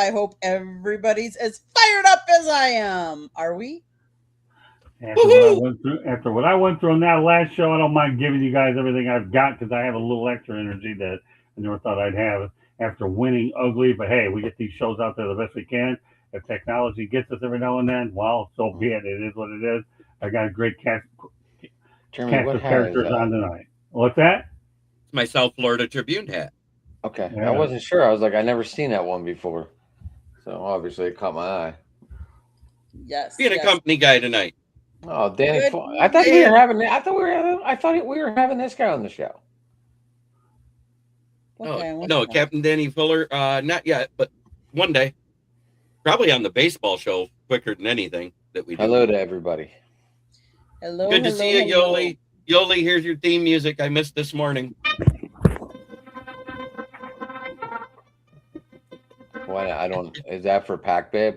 I hope everybody's as fired up as I am. Are we? After what I went through on that last show, I don't mind giving you guys everything I've got because I have a little extra energy that I never thought I'd have after winning ugly. But hey, we get these shows out there the best we can. If technology gets us every now and then, well, so be it. It is what it is. I got a great Jeremy, cast what of hat is characters that? on tonight. What's that? It's my South Florida Tribune hat. Okay, I Yeah. wasn't sure. I was like, I never seen that one before, so obviously it caught my eye. Yes. Being a yes. company guy tonight. Oh, Danny! Good I thought we were evening. having. I thought we were. I thought we were having this guy on the show. No, Okay, what's no, that? Captain Danny Fuller. Not yet, but one day, probably on the baseball show quicker than anything that we do. Hello to everybody. Hello. Good to hello, see you, hello. Yoli. Yoli, here's your theme music I missed this morning. Why? I don't. Is that for Pac Babe?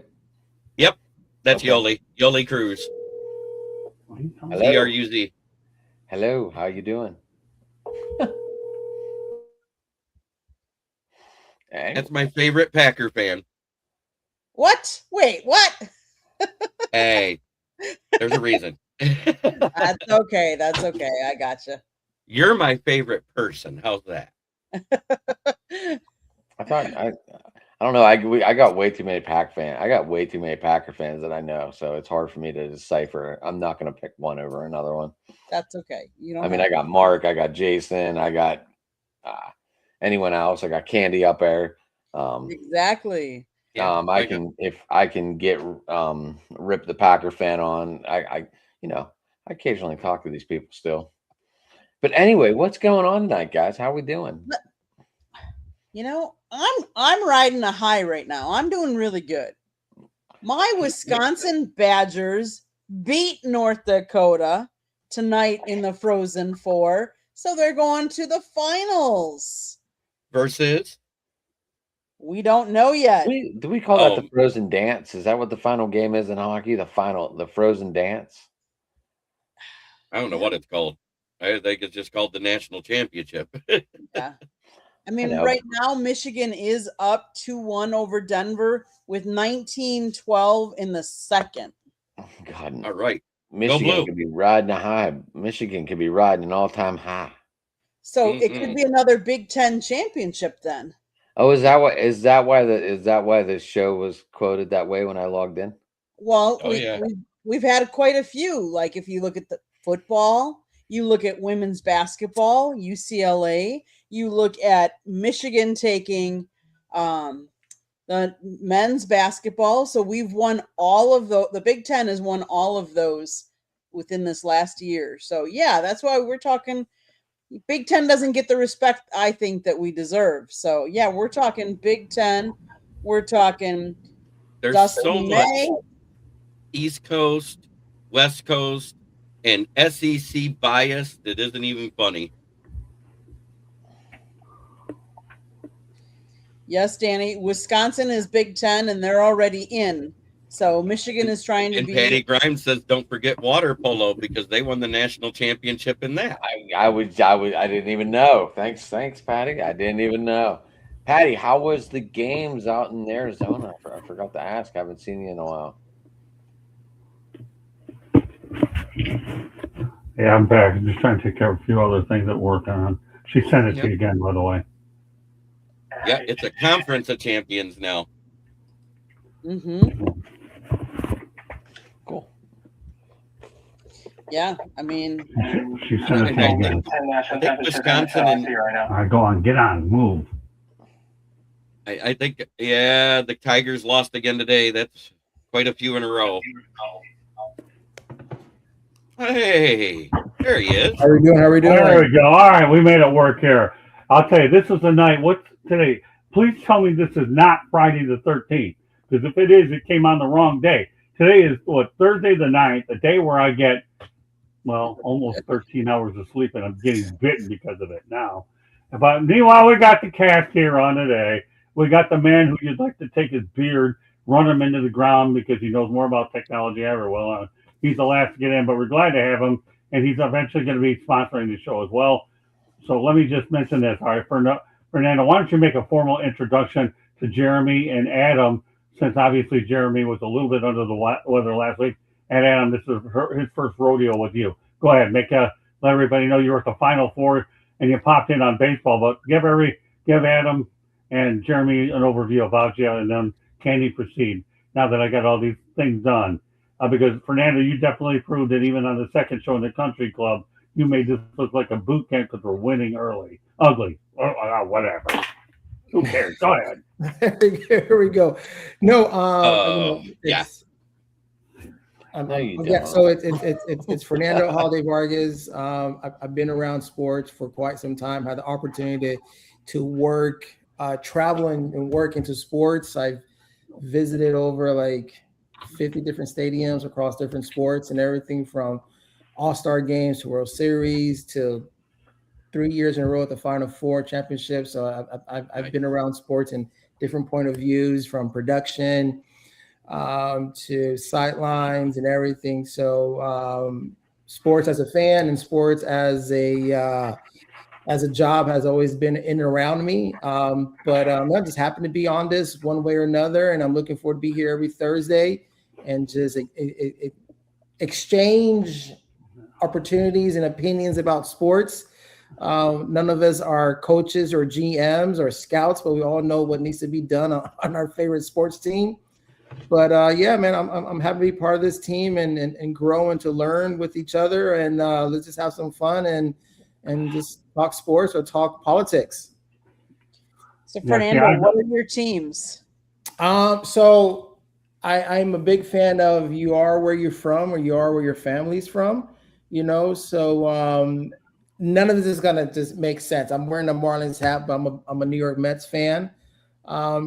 Yep, that's Okay. Yoli. Yoli Cruz. Hello. CRUZ. Hello. How you doing? Hey, That's my favorite Packer fan. What? Wait, what? Hey, there's a reason. That's okay. That's okay. I gotcha. You're my favorite person. How's that? I thought I don't know. I got way too many Pack fans. I got way too many Packer fans that I know, so it's hard for me to decipher. I'm not going to pick one over another one. That's okay. You don't I mean, have I got Mark, I got Jason, I got anyone else. I got Candy up there. exactly. Yeah, I can if I can get Rip the Packer fan on. I I occasionally talk to these people still. But anyway, what's going on tonight, guys? How we doing? You know, I'm riding a high right now. I'm doing really good. My Wisconsin Badgers beat North Dakota tonight in the Frozen Four, so they're going to the finals. versus. We don't know yet. Do we call that the Oh. Frozen Dance? Is that what the final game is in hockey? The Frozen Dance? I don't know what it's called. I think it's just called the national championship. Yeah. I mean, know. right now Michigan is up 2-1 over Denver with 19-12 in the second. Oh, God, All right. Michigan blue. could be riding a high. Michigan could be riding an all-time high. So it could be another Big Ten championship then. Oh, is that why the show was quoted that way when I logged in? Well, Oh, yeah. we've had quite a few. Like if you look at the football, you look at women's basketball, UCLA, you look at Michigan taking the men's basketball. So we've won all of the Big Ten has won all of those within this last year. So yeah, that's why we're talking. Big Ten doesn't get the respect I think that we deserve. So yeah, we're talking Big Ten. We're talking There's Dustin so much May. East Coast, West Coast, and SEC bias that isn't even funny. Yes, Danny. Wisconsin is Big Ten, and they're already in. So Michigan is trying to And be. Patty Grimes says, "Don't forget water polo because they won the national championship in that." I didn't even know. Thanks, Patty. I didn't even know. Patty, how was the games out in Arizona? I forgot to ask. I haven't seen you in a while. Yeah, I'm back. I'm just trying to take care of a few other things at work on. She sent it to you again, by the way. Yeah, it's a conference of champions now. Mm-hmm. Cool. Yeah, I mean, She sent it to you again. I think Wisconsin and All right, go on, get on, move. I think the Tigers lost again today. That's quite a few in a row. Hey, there he is. How are we doing? There we go. All right, we made it work here. I'll tell you, this is the night. What's today? Please tell me this is not Friday the 13th. Because if it is, it came on the wrong day. Today is Thursday the 9th, the day where I get, almost 13 hours of sleep, and I'm getting bitten because of it now. But meanwhile, we got the cast here on today. We got the man who you'd like to take his beard, run him into the ground because he knows more about technology ever. Well, he's the last to get in, but we're glad to have him, and he's eventually going to be sponsoring the show as well. So let me just mention this. All right, Fernando, why don't you make a formal introduction to Jeremy and Adam, since obviously Jeremy was a little bit under the weather last week. And Adam, this is his first rodeo with you. Go ahead, let everybody know you were at the Final Four and you popped in on baseball. But give Adam and Jeremy an overview about you, and then Candy proceed. Now that I got all these things done, because Fernando, you definitely proved that even on the second show in the country club, you made this look like a boot camp because we're winning early. Ugly, whatever. Who cares? Go ahead. Here we go. No, yeah. So it's Fernando Holiday Vargas. I've been around sports for quite some time. Had the opportunity to work, travel and work into sports. I've visited over like 50 different stadiums across different sports, and everything from All-Star games to World Series to 3 years in a row at the Final Four championship. So I've been around sports in different point of views, from production to sidelines and everything. So sports as a fan and sports as a job has always been in and around me. But I just happen to be on this one way or another, and I'm looking forward to be here every Thursday and just exchange opportunities and opinions about sports. None of us are coaches or GMs or scouts, but we all know what needs to be done on our favorite sports team. But yeah, man, I'm happy to be part of this team and grow and to learn with each other, and let's just have some fun and just talk sports or talk politics. So Fernando, what are your teams? So I'm a big fan of you are where you're from, or you are where your family's from, so none of this is gonna just make sense. I'm wearing a Marlins hat, but I'm a New York Mets fan.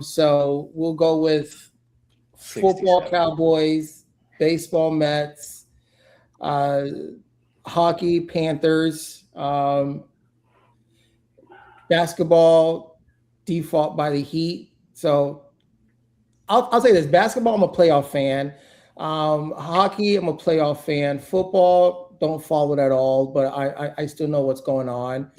So we'll go with football Cowboys, baseball Mets, hockey Panthers, basketball default by the Heat. So I'll say this: basketball, I'm a playoff fan. Hockey, I'm a playoff fan. Football, don't follow it at all, but I still know what's going on.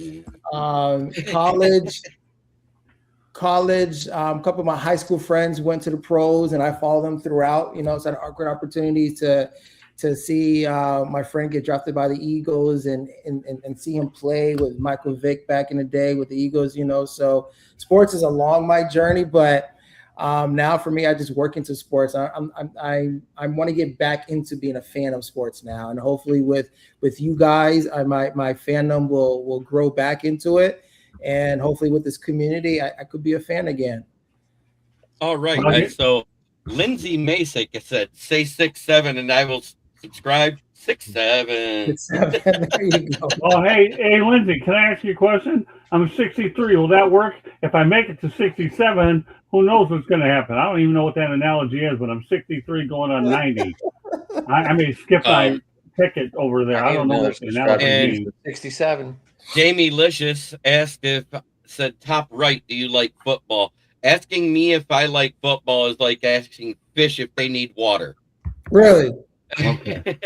College, a couple of my high school friends went to the pros, and I follow them throughout. So I had a great opportunity to see my friend get drafted by the Eagles and see him play with Michael Vick back in the day with the Eagles. So sports is along my journey, but now for me, I just work into sports. I want to get back into being a fan of sports now, and hopefully with you guys, my fandom will grow back into it. And hopefully with this community, I could be a fan again. All right. So Lindsay Masick said, say 6'7", and I will subscribe. 6'7". 6'7". There you go. Oh, hey, Lindsay, can I ask you a question? I'm 63. Will that work? If I make it to 67, who knows what's going to happen? I don't even know what that analogy is, but I'm 63 going on 90. I may skip my ticket over there. I don't know what the analogy means. 67. Jamie Licious said top right, do you like football? Asking me if I like football is like asking fish if they need water. Really? Okay.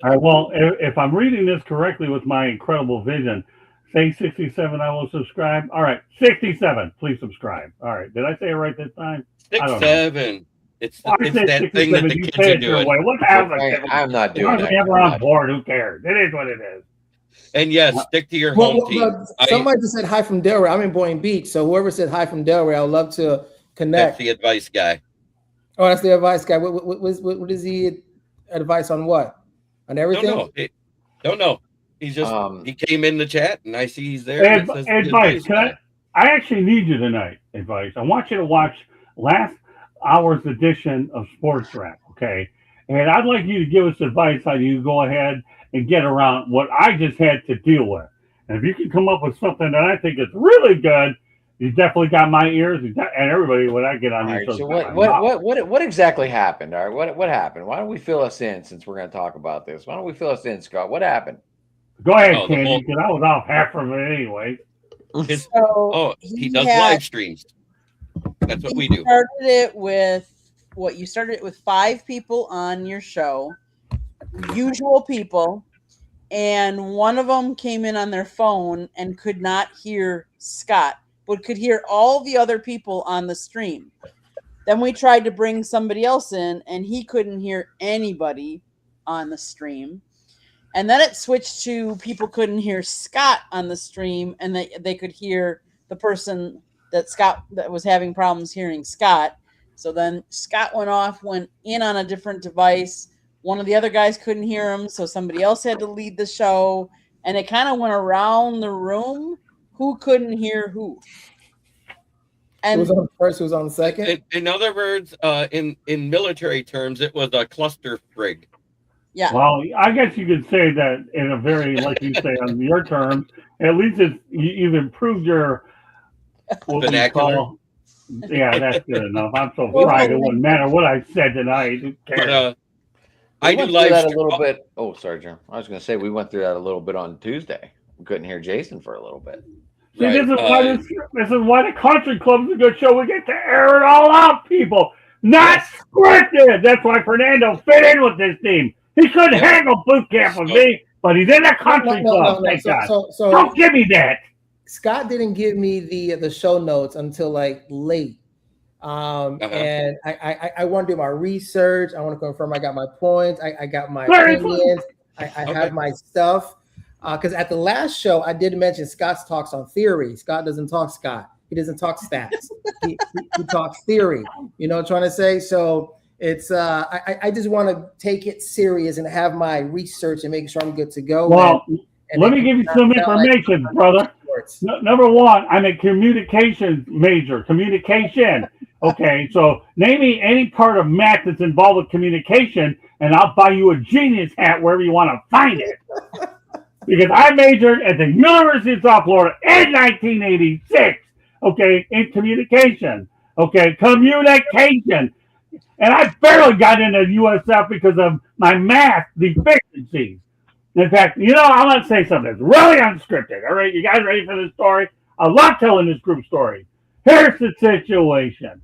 All right. Well, if I'm reading this correctly with my incredible vision, say 67, I will subscribe. All right. 67, please subscribe. All right. Did I say it right this time? 6'7". It's that thing that the kids are doing. What happened? I'm not doing it. We're on board. Who cares? It is what it is. And yes, stick to your home team. Somebody just said hi from Delray. I'm in Boynton Beach, so whoever said hi from Delray, I would love to connect. That's the advice guy. Oh, that's the advice guy. What is he advice on? What? On everything? Don't know. He's just he came in the chat and I see he's there. Advice. I actually need you tonight. Advice. I want you to watch last hour's edition of Sports Wrap. Okay, and I'd like you to give us advice how you go ahead and get around what I just had to deal with. And if you can come up with something that I think is really good, you definitely got my ears and everybody when I get on your show. So what exactly happened? All right, what happened? Why don't we fill us in since we're going to talk about this? Why don't we fill us in, Scott? What happened? Go ahead, Candy, because I was off half from it anyway. He does live streams. That's what we do. You started it with 5 people on your show. Usual people, and one of them came in on their phone and could not hear Scott but could hear all the other people on the stream. Then we tried to bring somebody else in, and he couldn't hear anybody on the stream. And then it switched to people couldn't hear Scott on the stream, and they could hear the person that was having problems hearing Scott. So then Scott went in on a different device. One of the other guys couldn't hear him, so somebody else had to lead the show. And it kind of went around the room who couldn't hear who. Who And was on the first? Who was on the second? In other words, in military terms, it was a cluster frig. yeah, Well, I guess you could say that in a very, like you say, on your terms. At least you've improved your what we Vernacular. call. Yeah, that's good enough. I'm so fried. It wouldn't matter what I said tonight. Who cares? But We I do went through live that a stream- little bit. Oh, sorry, Jim. I was going to say we went through that a little bit on Tuesday. We couldn't hear Jason for a little bit. See, Right, this is why the country club's a good show. We get to air it all out, people. Not scripted. That's why Fernando fit in with this team. He couldn't handle boot camp with me, but he's in the country club. Thank God. So Don't give me that. Scott didn't give me the show notes until like late. And I want to do my research. I want to confirm I got my points. I got my opinions. I have my stuff. Because at the last show, I did mention Scott's talks on theory. Scott doesn't talk Scott. He doesn't talk stats. he talks theory. You know what I'm trying to say? So it's I just want to take it serious and have my research and make sure I'm good to go. Well, let me give you some information, brother. Number one, I'm a communications major. Communication. Okay, so name me any part of math that's involved with communication, and I'll buy you a genius hat wherever you want to find it. Because I majored at the University of South Florida in 1986, okay, in communication, okay, communication. And I barely got into USF because of my math deficiencies. In fact, I want to say something that's really unscripted. All right, you guys ready for this story? I love telling this group story. Here's the situation.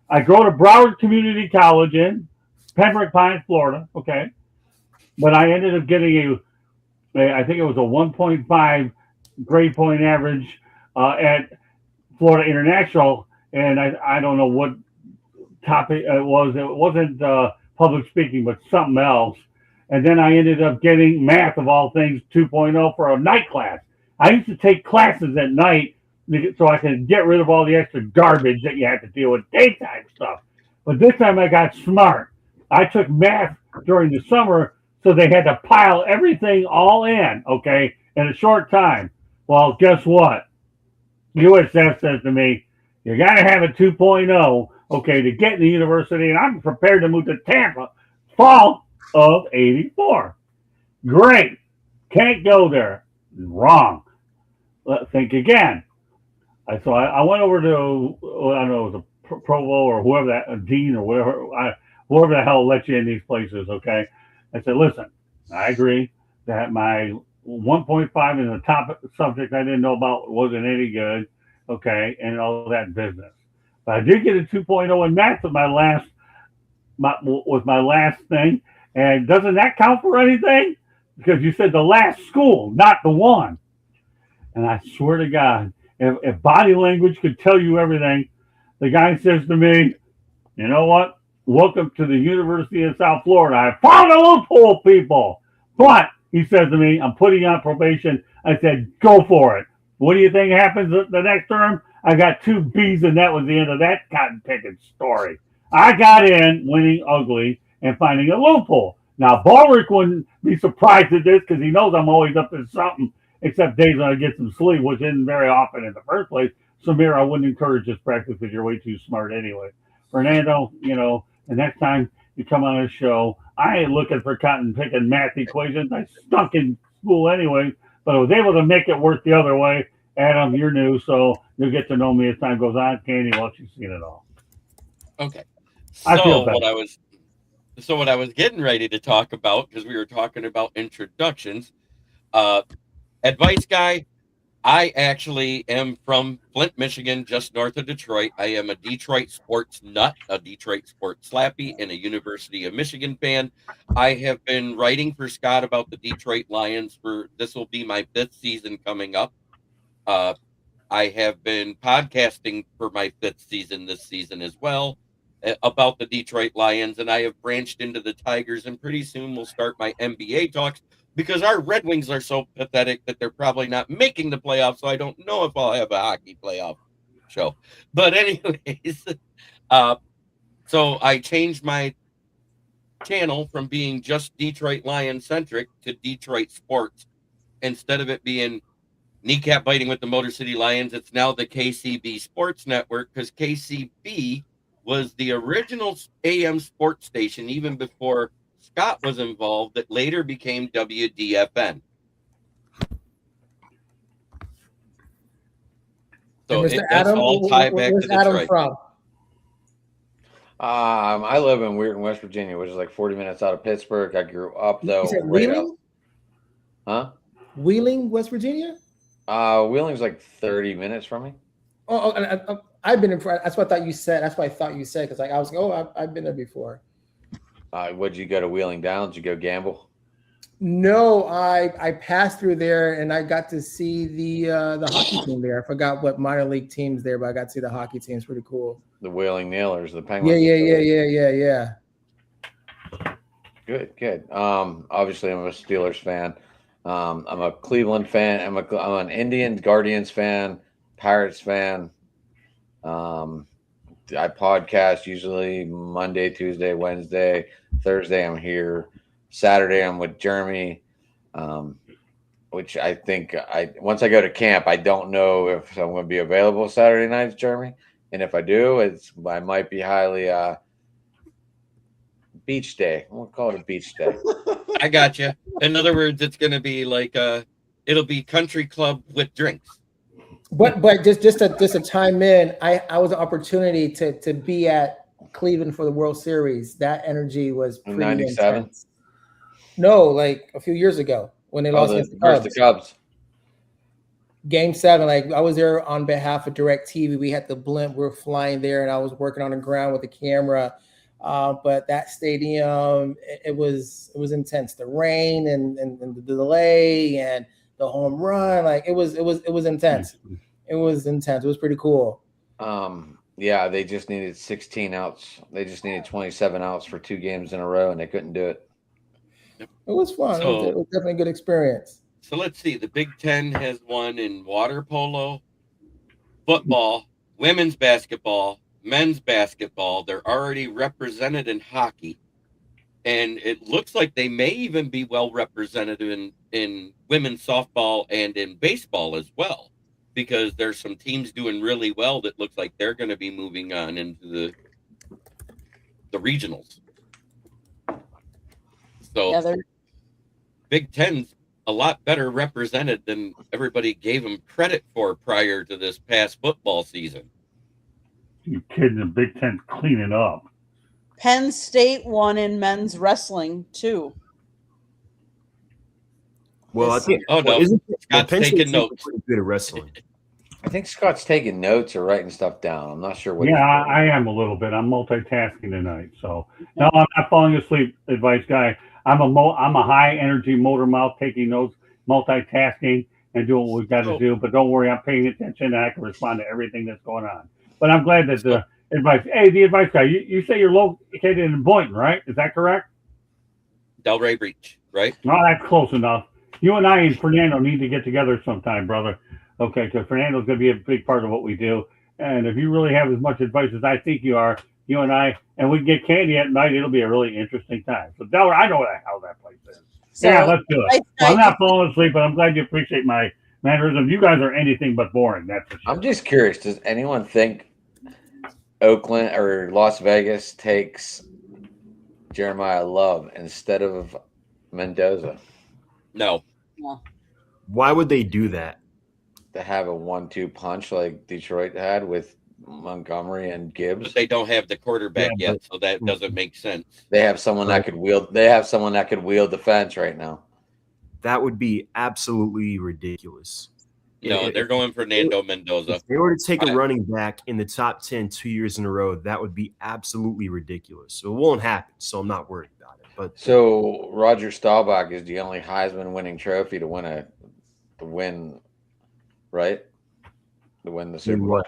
I go to Broward Community College in Pembroke Pines, Florida, okay? But I ended up getting I think it was a 1.5 grade point average at Florida International, and I don't know what topic it was. It wasn't public speaking, but something else. And then I ended up getting math, of all things, 2.0 for a night class. I used to take classes at night so I could get rid of all the extra garbage that you had to deal with daytime stuff. But this time I got smart. I took math during the summer, so they had to pile everything all in, okay, in a short time. Well, guess what? USF says to me, you got to have a 2.0, okay, to get in the university, and I'm prepared to move to Tampa fall of 84. Great. Can't go there. Wrong. Let's think again. So I went over to, I don't know, it was a provo or whoever a dean or whatever, whoever the hell let you in these places, okay? I said, listen, I agree that my 1.5 in the top subject I didn't know about wasn't any good, okay, and all that business. But I did get a 2.0 in math with my last thing. And doesn't that count for anything? Because you said the last school, not the one. And I swear to God, if body language could tell you everything, the guy says to me, you know what? Welcome to the University of South Florida. I found a loophole, people. But, he says to me, I'm putting you on probation. I said, go for it. What do you think happens the next term? I got 2 B's, and that was the end of that cotton picking story. I got in, winning ugly, and finding a loophole. Now, Ballrick wouldn't be surprised at this because he knows I'm always up to something, except days when I get some sleep, which isn't very often in the first place. Samir, I wouldn't encourage this practice because you're way too smart anyway. Fernando, the next time you come on a show, I ain't looking for cotton picking math equations. I stunk in school anyway, but I was able to make it work the other way. Adam, you're new, so you'll get to know me as time goes on. Candy, well, you've seen it all. Okay. I feel So better. what I was getting ready to talk about, because we were talking about introductions, advice guy, I actually am from Flint, Michigan, just north of Detroit. I am a Detroit sports nut, a Detroit sports slappy, and a University of Michigan fan. I have been writing for Scott about the Detroit Lions this will be my 5th season coming up. I have been podcasting for my 5th season this season as well about the Detroit Lions, and I have branched into the Tigers, and pretty soon we'll start my NBA talks because our Red Wings are so pathetic that they're probably not making the playoffs, so I don't know if I'll have a hockey playoff show. But anyways, so I changed my channel from being just Detroit Lion centric to Detroit sports. Instead of it being kneecap biting with the Motor City Lions, it's now the KCB Sports Network, because KCB was the original AM sports station even before Scott was involved, that later became WDFN. So it does all tie back to Detroit. From? I live in Weirton, West Virginia, which is like 40 minutes out of Pittsburgh. I grew up though. You said right Wheeling? Huh? Wheeling, West Virginia? Wheeling's like 30 minutes from me. I've been in. That's what I thought you said. That's what I thought you said, because like I was like, oh, I've been there before. Would you go to Wheeling Downs? Did you go gamble? No, I passed through there and I got to see the hockey team there. I forgot what minor league teams there, but I got to see the hockey team. It's pretty cool. The Wheeling Nailers, the Penguins. Yeah. Good. Obviously, I'm a Steelers fan. I'm a Cleveland fan. I'm an Indians, Guardians fan, Pirates fan. I podcast usually Monday, Tuesday, Wednesday, Thursday. I'm here. Saturday, I'm with Jeremy, which I think once I go to camp, I don't know if I'm going to be available Saturday nights, Jeremy. And if I do, I might be highly beach day. We'll call it a beach day. I got you. In other words, it's going to be like it'll be country club with drinks. But just to chime in, I was an opportunity to be at Cleveland for the World Series. That energy was pretty 97. intense. No, like a few years ago when they lost against the Cubs. Game 7, like I was there on behalf of DirecTV. We had the blimp. We were flying there, and I was working on the ground with the camera. But that stadium, it was intense. The rain and the delay and the home run, like it was intense. It was intense. It was pretty cool. Yeah, they just needed 16 outs. They just needed 27 outs for 2 games in a row, and they couldn't do it. It was fun. It was definitely a good experience. So let's see. The Big Ten has won in water polo, football, women's basketball, men's basketball. They're already represented in hockey. And it looks like they may even be well represented in women's softball and in baseball as well, because there's some teams doing really well that looks like they're going to be moving on into the regionals. So Big Ten's a lot better represented than everybody gave them credit for prior to this past football season. You kidding? The Big Ten's cleaning up. Penn State won in men's wrestling too. Well, I think. Oh no, Scott's taking notes. Pretty good at wrestling. I think Scott's taking notes or writing stuff down. I'm not sure what. Yeah, I am a little bit. I'm multitasking tonight, so no, I'm not falling asleep. Advice guy. I'm a high energy motor mouth, taking notes, multitasking, and doing what we've got to do. But don't worry, I'm paying attention and I can respond to everything that's going on. But I'm glad that the advice. Hey, the advice guy. You say you're located in Boynton, right? Is that correct? Delray Beach, right? No, that's close enough. You and I and Fernando need to get together sometime, brother. Okay, because Fernando's going to be a big part of what we do. And if you really have as much advice as I think you are, you and I, and we can get candy at night, it'll be a really interesting time. So, Delaware, I know what the hell that place is. So, yeah, let's do it. I'm not falling asleep, but I'm glad you appreciate my mannerism. You guys are anything but boring. That's for sure. I'm just curious. Does anyone think Oakland or Las Vegas takes Jeremiah Love instead of Mendoza? No. Why would they do that? To have a 1-2 punch like Detroit had with Montgomery and Gibbs. But they don't have the quarterback yet, so that doesn't make sense. They have someone that could wield. They have someone that could wield the fence right now. That would be absolutely ridiculous. No, they're going for Fernando Mendoza. If they were to take a running back in the top 10 2 years in a row, that would be absolutely ridiculous. So it won't happen. So I'm not worried about it. But so Roger Staubach is the only Heisman winning trophy to win, right? to win the Super Bowl.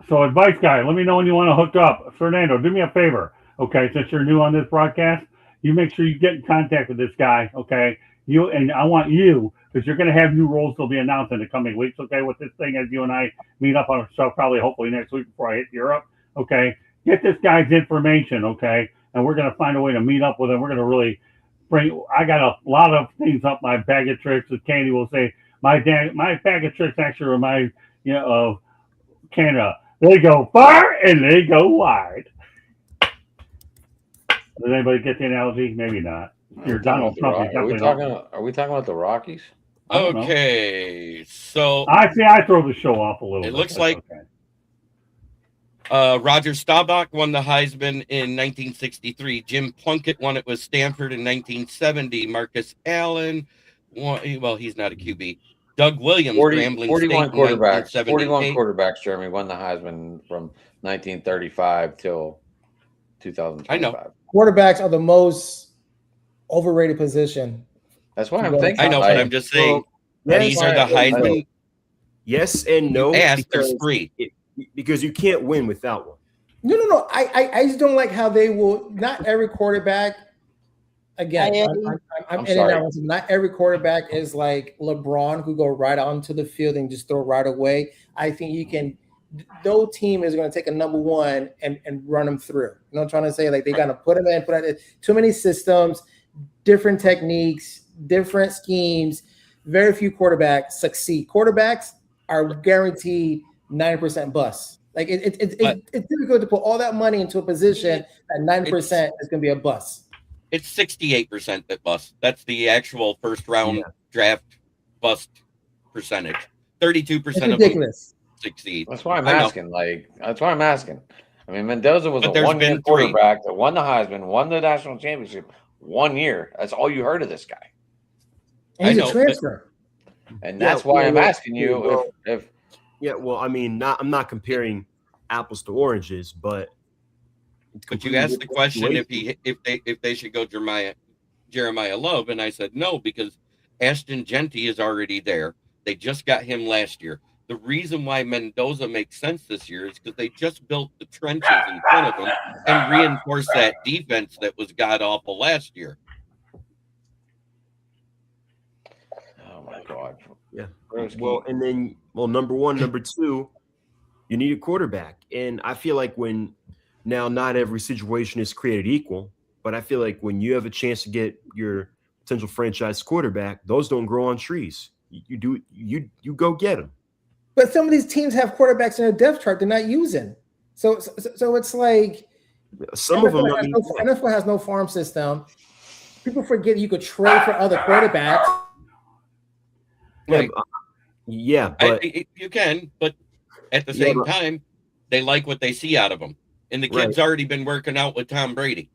So, advice guy, let me know when you want to hook up. Fernando, do me a favor, okay? Since you're new on this broadcast, you make sure you get in contact with this guy, okay? I want you, because you're going to have new roles that'll be announced in the coming weeks, okay? With this thing, as you and I meet up on a show, probably hopefully next week before I hit Europe, okay? Get this guy's information, okay? And we're going to find a way to meet up with him. We're going to really I got a lot of things up my bag of tricks. As Candy will say, my bag of tricks actually remind of Canada. They go far and they go wide. Does anybody get the analogy? Maybe not. You're Donald Trump. Are we talking about the Rockies? Okay, so I throw the show off a little bit. It looks like Roger Staubach won the Heisman in 1963. Jim Plunkett won it with Stanford in 1970. Marcus Allen, well, he's not a QB. Doug Williams, 41 quarterbacks, Jeremy, won the Heisman from 1935 till 2025. I know. Quarterbacks are the most overrated position. That's why I'm thinking. I know, but I'm just saying these are the Heisman. Yes and no. There's three. Because you can't win without one. No. I just don't like how they will. Not every quarterback. Again, I'm sorry. Not every quarterback is like LeBron, who go right onto the field and just throw right away. I think you can. No team is going to take a number one and run them through. You know what I'm trying to say? Like they got to put them in, too many systems, different techniques, different schemes. Very few quarterbacks succeed. Quarterbacks are guaranteed 90% bust. Like it's difficult to put all that money into a position that 90% is going to be a bust. It's 68% that bust. That's the actual first round draft bust percentage. 32% of them succeed. That's why I'm asking. I mean, Mendoza was a one-year quarterback that won the Heisman, won the national championship 1 year. That's all you heard of this guy. And he's a transfer. And that's why I'm asking you if. Yeah, well, I mean, I'm not comparing apples to oranges, but you asked the question if they should go Jeremiah Love, and I said no, because Ashton Genty is already there. They just got him last year. The reason why Mendoza makes sense this year is because they just built the trenches in front of them and reinforced that defense that was god awful last year. Oh my God. Yeah. Well, and then number one, number two, you need a quarterback. And I feel like not every situation is created equal, but I feel like when you have a chance to get your potential franchise quarterback, those don't grow on trees. You go get them. But some of these teams have quarterbacks in their depth chart they're not using. So it's like some of them. NFL has no farm system. People forget you could trade for other quarterbacks. Right. Yeah, but you can, but at the same time, they like what they see out of them. And the kid's already been working out with Tom Brady.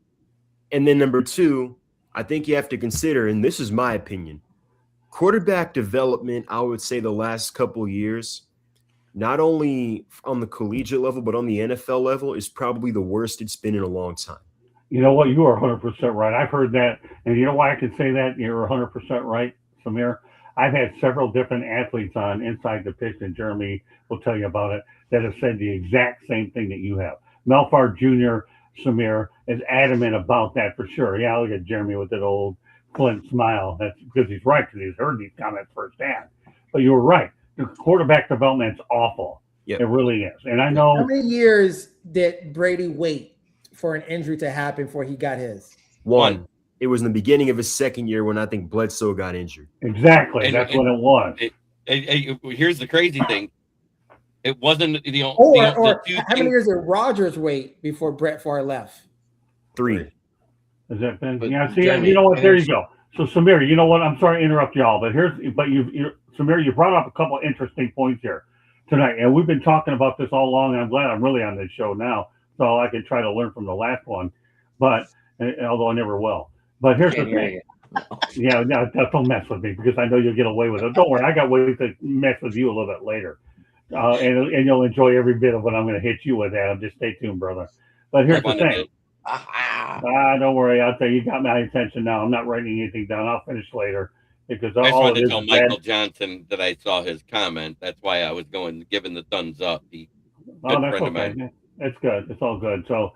And then number two, I think you have to consider, and this is my opinion, quarterback development, I would say the last couple of years, not only on the collegiate level, but on the NFL level, is probably the worst it's been in a long time. You know what? You are 100% right. I've heard that. And you know why I can say that? You're 100% right, Samir. I've had several different athletes on Inside the Pitch, and Jeremy will tell you about it, that have said the exact same thing that you have. Melfar Jr., Samir, is adamant about that for sure. Yeah, look at Jeremy with that old Clint smile. That's because he's right, because he's heard these comments firsthand. But you were right. The quarterback development's awful. Yep. It really is. And I know. How many years did Brady wait for an injury to happen before he got his? One. It was in the beginning of his second year when I think Bledsoe got injured. Exactly. That's when it was. Here's the crazy thing. It wasn't the how many years did Rodgers wait before Brett Favre left? 3. Has that been? Yeah. See, Jeremy, you know what? There you go. So Samir, you know what? I'm sorry to interrupt y'all, but Samir, you brought up a couple of interesting points here tonight, and we've been talking about this all along. And I'm glad I'm really on this show now, so I can try to learn from the last one. But although I never will. But here's the thing. Yeah, no, don't mess with me, because I know you'll get away with it. Don't worry, I got ways to mess with you a little bit later. And you'll enjoy every bit of what I'm going to hit you with, Adam. Just stay tuned, brother. But here's the thing. Don't worry. I'll tell you, you got my attention now. I'm not writing anything down. I'll finish later. because I just all wanted it to is tell is Michael bad. Johnson that I saw his comment. That's why I was giving the thumbs up. He, Oh, good that's friend of okay. mine. It's good. It's all good. So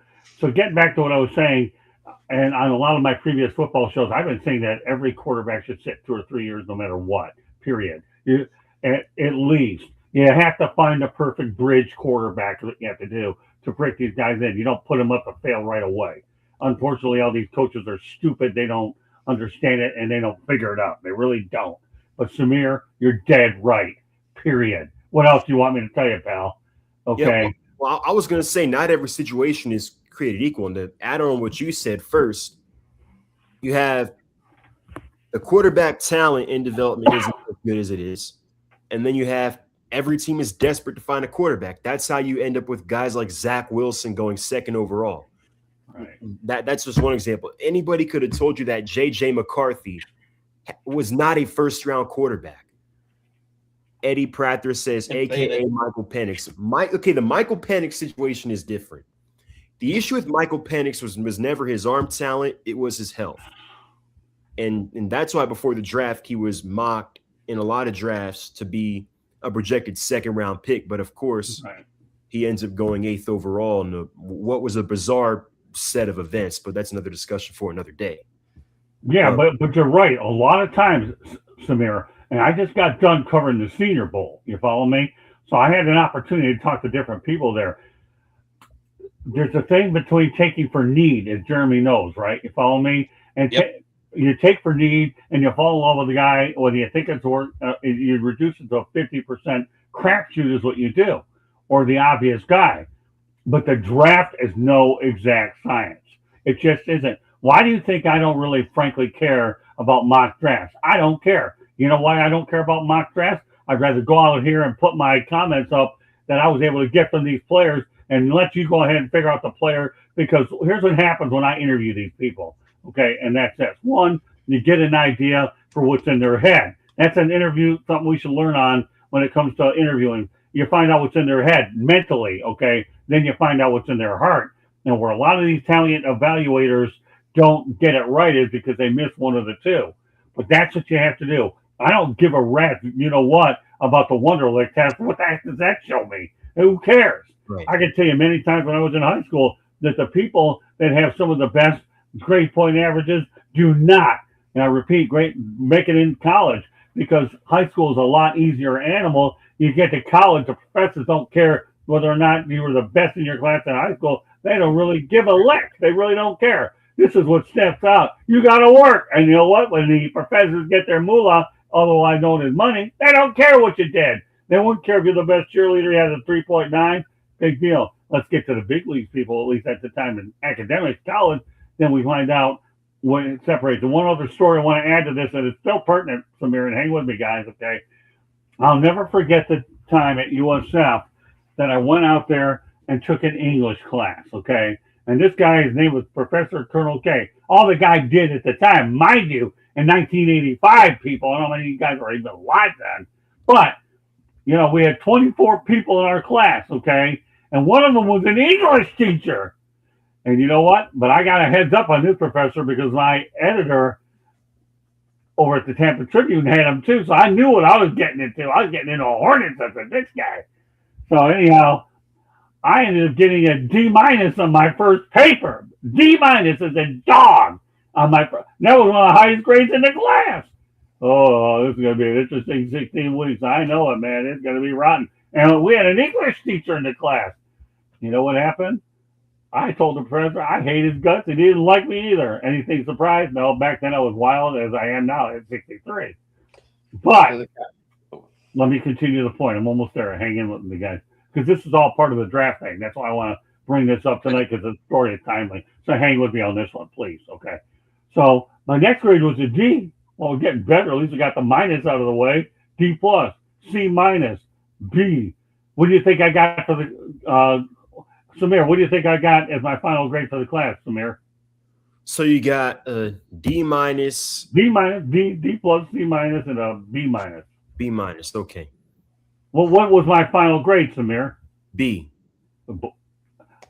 getting back to what I was saying, and on a lot of my previous football shows, I've been saying that every quarterback should sit 2 or 3 years, no matter what. Period. At least you have to find the perfect bridge quarterback that you have to do to break these guys in. You don't put them up to fail right away. Unfortunately, all these coaches are stupid. They don't understand it and they don't figure it out. They really don't. But Samir, you're dead right. Period. What else do you want me to tell you, pal? Yeah, Okay. well, I was going to say not every situation is created equal. And to add on what you said first, you have the quarterback talent in development isn't as good as it is. And then you have every team is desperate to find a quarterback. That's how you end up with guys like Zach Wilson going second overall. Right. That's just one example. Anybody could have told you that J.J. McCarthy was not a first-round quarterback. Eddie Prather says, a.k.a. Michael Penix. The Michael Penix situation is different. The issue with Michael Penix was never his arm talent. It was his health. And that's why before the draft, he was mocked in a lot of drafts to be a projected second-round pick. But, of course, he ends up going 8th overall in what was a bizarre set of events. But that's another discussion for another day. Yeah, but you're right. A lot of times, Samir, and I just got done covering the Senior Bowl. You follow me? So I had an opportunity to talk to different people there. There's a thing between taking for need, as Jeremy knows, right? You follow me? And you take for need, and you fall in love with the guy, whether you think it's worth, you reduce it to a 50% crapshoot is what you do, or the obvious guy. But the draft is no exact science. It just isn't. Why do you think I don't really, frankly, care about mock drafts? I don't care. You know why I don't care about mock drafts? I'd rather go out here and put my comments up that I was able to get from these players and let you go ahead and figure out the player. Because here's what happens when I interview these people. Okay, and that's this. One, you get an idea for what's in their head. That's an interview, something we should learn on when it comes to interviewing. You find out what's in their head mentally, okay? Then you find out what's in their heart. And where a lot of these talent evaluators don't get it right is because they miss one of the two. But that's what you have to do. I don't give a rat's, you know what, about the Wonderlic test. What the heck does that show me? Who cares? Right. I can tell you many times when I was in high school that the people that have some of the best grade point averages do not, and I repeat, make it in college, because high school is a lot easier animal. You get to college, the professors don't care whether or not you were the best in your class in high school. They don't really give a lick. They really don't care. This is what steps out. You got to work. And you know what? When the professors get their moolah, otherwise known as money, they don't care what you did. They wouldn't care if you're the best cheerleader, you had a 3.9. Big deal. Let's get to the big leagues people, at least at the time in academics, college. Then we find out what it separates. And one other story I want to add to this, and it's still pertinent, Samir, and hang with me, guys, okay? I'll never forget the time at USF that I went out there and took an English class, okay? And this guy, his name was Professor Colonel K. All the guy did at the time, mind you, in 1985, people, I don't know how many of you guys were even alive then, but, you know, we had 24 people in our class, okay? And one of them was an English teacher. And you know what? But I got a heads up on this professor because my editor over at the Tampa Tribune had him too. So I knew what I was getting into. I was getting into a hornet's nest with this guy. So anyhow, I ended up getting a D- on my first paper. D- as a dog on my first. That was one of the highest grades in the class. Oh, this is going to be an interesting 16 weeks. I know it, man. It's going to be rotten. And we had an English teacher in the class. You know what happened? I told the professor I hate his guts. He didn't like me either. Anything surprised? No, back then I was wild as I am now at 63. But let me continue the point. I'm almost there. Hang in with me, guys. Because this is all part of the draft thing. That's why I want to bring this up tonight, because the story is timely. So hang with me on this one, please. Okay. So my next grade was a D. Well, we're getting better. At least we got the minus out of the way. D plus, C minus, B. What do you think I got for the Samir, what do you think I got as my final grade for the class, Samir? So you got a D minus, D minus, D plus, C minus, and a B minus. B minus. Okay. Well, what was my final grade, Samir? B.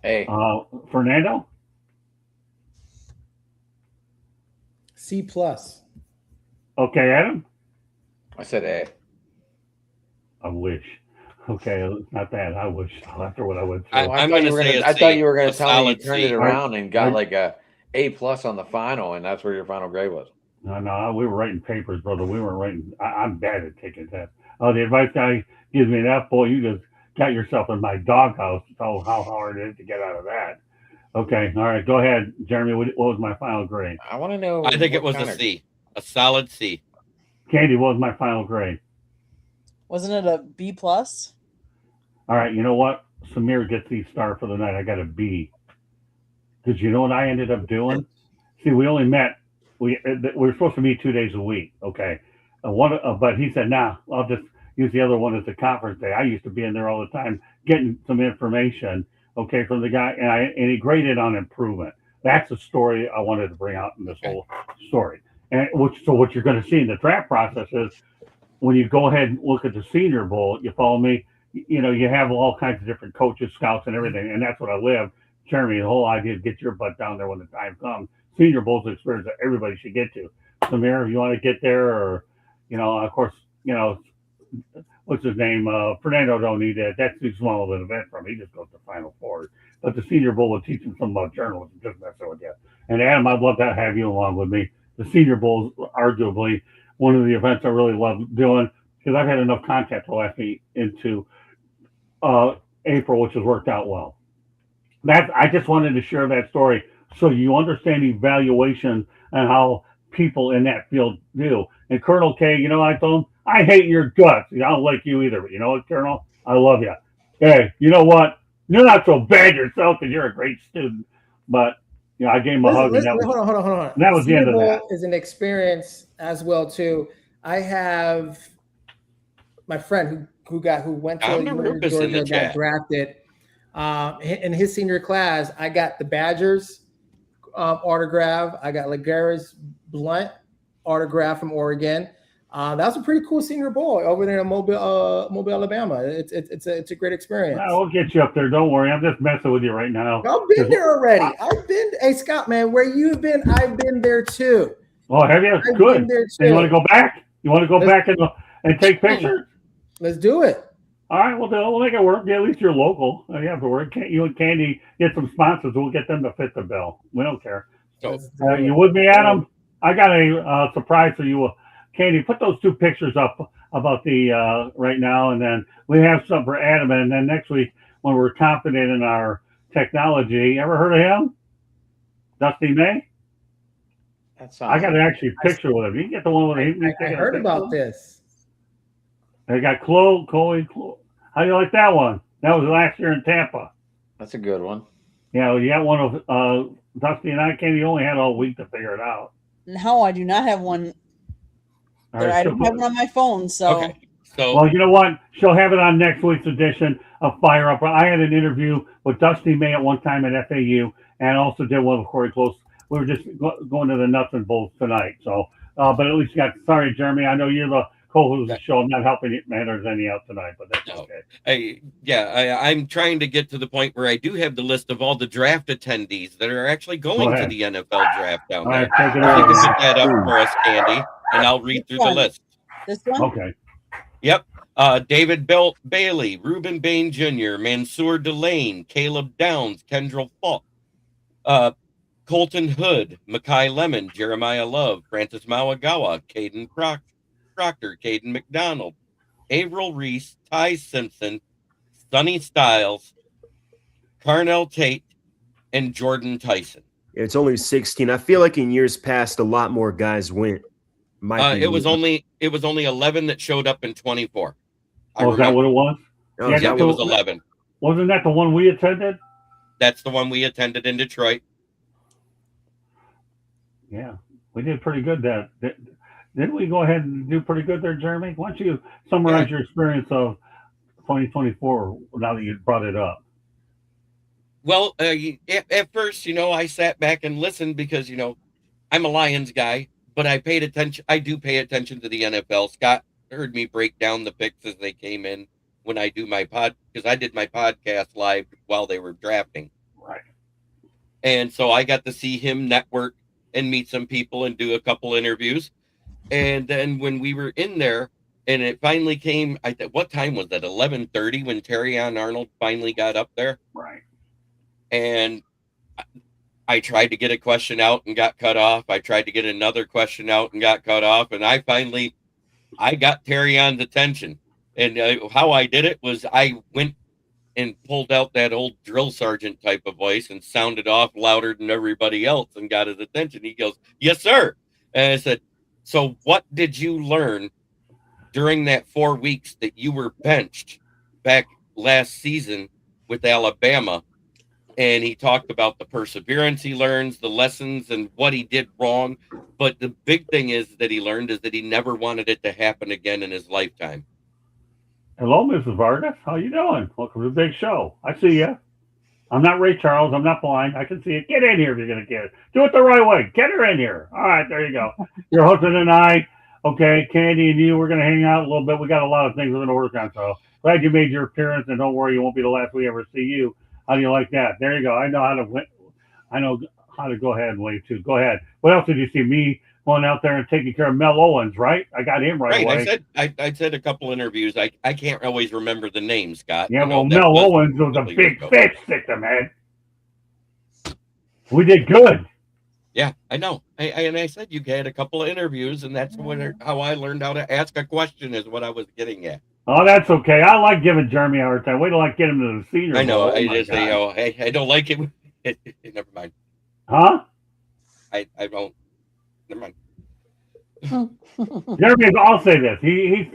Hey. Fernando? C plus. Okay, Adam? I said A. I wish. Okay, it's not that. I wish after what I went Oh, through. I I'm thought going you to were say gonna. a I thought C, you were a gonna tell me you solid turned it C. around and got I- like A plus on the final, and that's where your final grade was. No, we were writing papers, brother. We weren't writing. I'm bad at taking tests. Oh, the advice guy gives me an F. Boy, you just got yourself in my doghouse. Oh, how hard it is to get out of that. Okay, all right, go ahead, Jeremy. What was my final grade? I want to know. I think it what was a kind of. C, a solid C. Candy, what was my final grade? Wasn't it a B plus? All right, you know what? Samir gets the star for the night. I got a B. Because you know what I ended up doing? See, we only met. We were supposed to meet 2 days a week. Okay, but he said, "Nah, I'll just use the other one as a conference day." I used to be in there all the time getting some information. Okay, from the guy, and he graded on improvement. That's the story I wanted to bring out in this whole story. And what you're going to see in the draft process is when you go ahead and look at the Senior Bowl, you follow me. You know, you have all kinds of different coaches, scouts, and everything, and that's what I live. Jeremy, the whole idea is get your butt down there when the time comes. Senior Bowl's an experience that everybody should get to. Samir, if you want to get there, or of course, what's his name? Fernando don't need that. That's too small of an event for him. He just goes to Final Four. But the Senior Bowl will teach him something about journalism, just messing with you. And Adam, I'd love to have you along with me. The Senior Bowl is arguably one of the events I really love doing because I've had enough contact to last me into April, which has worked out well. I just wanted to share that story so you understand evaluation and how people in that field do. And Colonel K, I told him, I hate your guts. I don't like you either, but you know what, Colonel? I love you. Hey, you know what? You're not so bad yourself because you're a great student. But I gave him a hug, and Hold on. that was the end of that. Is an experience as well too. I have my friend who went to University of Georgia, got drafted. In his senior class, I got the Badgers autograph. I got LeGarrette Blount autograph from Oregon. That was a pretty cool Senior Bowl over there in Mobile, Alabama. It's a great experience. We'll get you up there. Don't worry. I'm just messing with you right now. I've been there already. Hey, Scott, man, where you've been, I've been there too. Oh, have you? I've Good. been there too. And you want to go back? You want to go back and take pictures? Let's do it. All right, we'll make it work. Yeah, at least you're local. You have to work. You and Candy get some sponsors. We'll get them to fit the bill. We don't care. So, you with me, Adam? I got a surprise for you. Candy, put those two pictures up about the right now, and then we have some for Adam. And then next week, when we're confident in our technology, ever heard of him? Dusty May? I got an actually picture with him. You can get the one with him. I heard about this. They got Chloe. How do you like that one? That was last year in Tampa. That's a good one. Yeah, you got one of Dusty and I. Candy only had all week to figure it out. No, I do not have one. Right, I don't have one on my phone, so. Okay. So, well, you know what? She'll have it on next week's edition of Fire Up. I had an interview with Dusty May at one time at FAU, and also did one with Corey Close. We were just going to the nuts and bolts tonight. So, but at least you got. Sorry, Jeremy. I know you're the co-host of the show. I'm not helping it matters any out tonight, but that's okay. I'm trying to get to the point where I do have the list of all the draft attendees that are actually going to the NFL draft down there. Right, you can put that up for us, Candy, and I'll read through the list. This one? Okay. Yep. David Bailey, Reuben Bain Jr., Mansour Delane, Caleb Downs, Kendrell Falk, Colton Hood, Makai Lemon, Jeremiah Love, Francis Mawagawa, Caden Proctor, Caden McDonald, Averill Reese, Ty Simpson, Sonny Styles, Carnell Tate, and Jordan Tyson. It's only 16. I feel like in years past, a lot more guys went. It was only 11 that showed up in 24. Oh, is that what it was? Oh, yeah, it was 11. Wasn't that the one we attended? That's the one we attended in Detroit. Yeah, we did pretty good. Didn't we go ahead and do pretty good there, Jeremy? Why don't you summarize your experience of 2024 now that you brought it up? Well, at first, I sat back and listened because, I'm a Lions guy, but I paid attention. I do pay attention to the NFL. Scott heard me break down the picks as they came in when I do my because I did my podcast live while they were drafting. Right. And so I got to see him network and meet some people and do a couple interviews. And then when we were in there, And it finally came. What time was that? 11:30 when Terrion Arnold finally got up there. Right. And I tried to get a question out and got cut off. I tried to get another question out and got cut off. And I got Terrion's attention. And how I did it was I went and pulled out that old drill sergeant type of voice and sounded off louder than everybody else and got his attention. He goes, "Yes, sir." And I said, "So what did you learn during that 4 weeks that you were benched back last season with Alabama?" And he talked about the perseverance he learns, the lessons, and what he did wrong. But the big thing is that he learned is that he never wanted it to happen again in his lifetime. Hello, Mrs. Vargas. How you doing? Welcome to the big show. I see you. I'm not Ray Charles. I'm not blind. I can see it. Get in here if you're going to get it. Do it the right way. Get her in here. All right, there you go. Your husband and I, okay, Candy and you, we're going to hang out a little bit. We got a lot of things we're going to work on. So glad you made your appearance, and don't worry, you won't be the last we ever see you. How do you like that? There you go. I know how to win. I know how to go ahead and wave too. Go ahead. What else did you see? Me going out there and taking care of Mel Owens, right? I got him right away. I said a couple interviews. I can't always remember the name, Scott. Yeah, well, Mel Owens was a big fish sticker, man. We did good. Yeah, I know. And I said you had a couple of interviews, and that's how I learned how to ask a question is what I was getting at. Oh, that's okay. I like giving Jeremy a hard time. Wait till I get him to the senior. I know. I don't like it. Never mind. Huh? I don't. Never mind. Jeremy, I'll say this. He's.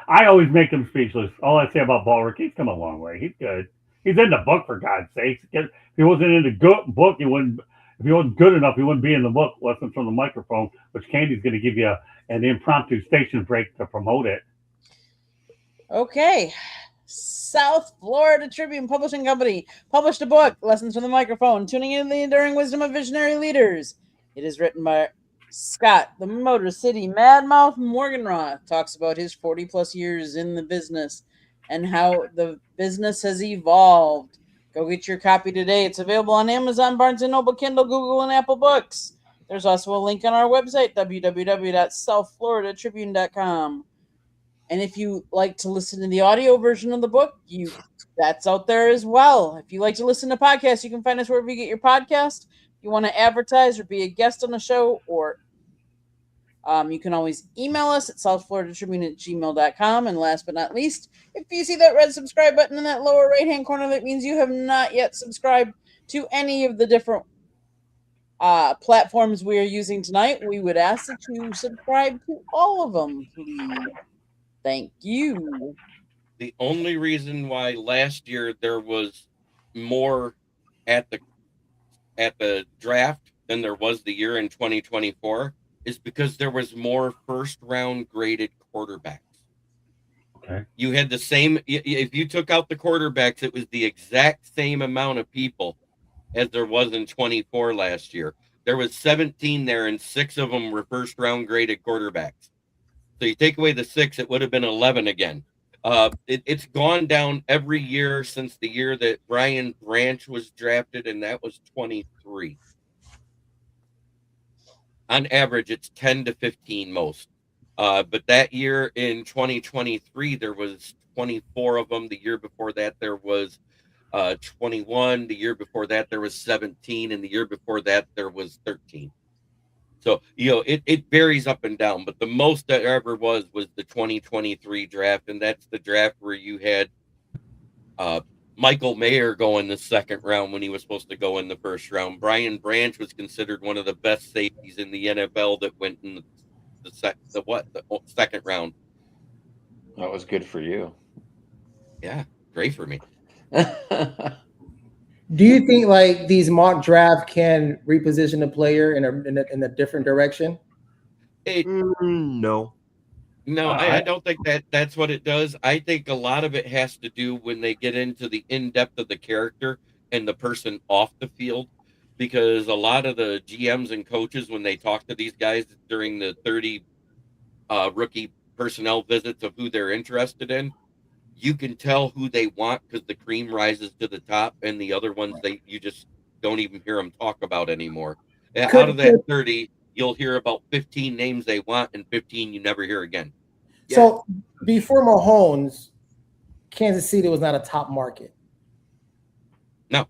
I always make him speechless. All I say about Ballrick, he's come a long way. He's good. He's in the book, for God's sake. If he wasn't in the book, he wouldn't. If he wasn't good enough, he wouldn't be in the book. Lessons from the Microphone, which Candy's going to give you an impromptu station break to promote it. Okay. South Florida Tribune Publishing Company published a book, Lessons from the Microphone, Tuning in the Enduring Wisdom of Visionary Leaders. It is written by Scott, the Motor City Madmouth Morganroth. Talks about his 40-plus years in the business and how the business has evolved. Go get your copy today. It's available on Amazon, Barnes & Noble, Kindle, Google, and Apple Books. There's also a link on our website, www.southfloridatribune.com. And if you like to listen to the audio version of the book, that's out there as well. If you like to listen to podcasts, you can find us wherever you get your podcast. If you want to advertise or be a guest on the show, or you can always email us at southfloridatribune@gmail.com. And last but not least, if you see that red subscribe button in that lower right-hand corner, that means you have not yet subscribed to any of the different platforms we are using tonight. We would ask that you subscribe to all of them, please. Thank you. The only reason why last year there was more at the draft than there was the year in 2024 is because there was more first round graded quarterbacks. Okay. You had the same, if you took out the quarterbacks, it was the exact same amount of people as there was in 24 last year. There was 17 there, and 6 of them were first round graded quarterbacks. So you take away the 6, it would have been 11 again. It's gone down every year since the year that Brian Branch was drafted, and that was 23. On average, it's 10 to 15 most. But that year in 2023, there was 24 of them. The year before that, there was 21. The year before that, there was 17. And the year before that, there was 13. So, it varies up and down, but the most that ever was the 2023 draft, and that's the draft where you had Michael Mayer go in the second round when he was supposed to go in the first round. Brian Branch was considered one of the best safeties in the NFL that went in the second round. That was good for you. Yeah, great for me. Do you think like these mock draft can reposition a player in a different direction? No. No, I don't think that's what it does. I think a lot of it has to do when they get into the in-depth of the character and the person off the field, because a lot of the GMs and coaches, when they talk to these guys during the 30 rookie personnel visits of who they're interested in, you can tell who they want because the cream rises to the top, and the other ones you just don't even hear them talk about anymore. Out of that 30, you'll hear about 15 names they want, and 15 you never hear again. So before Mahomes, Kansas City was not a top market. No,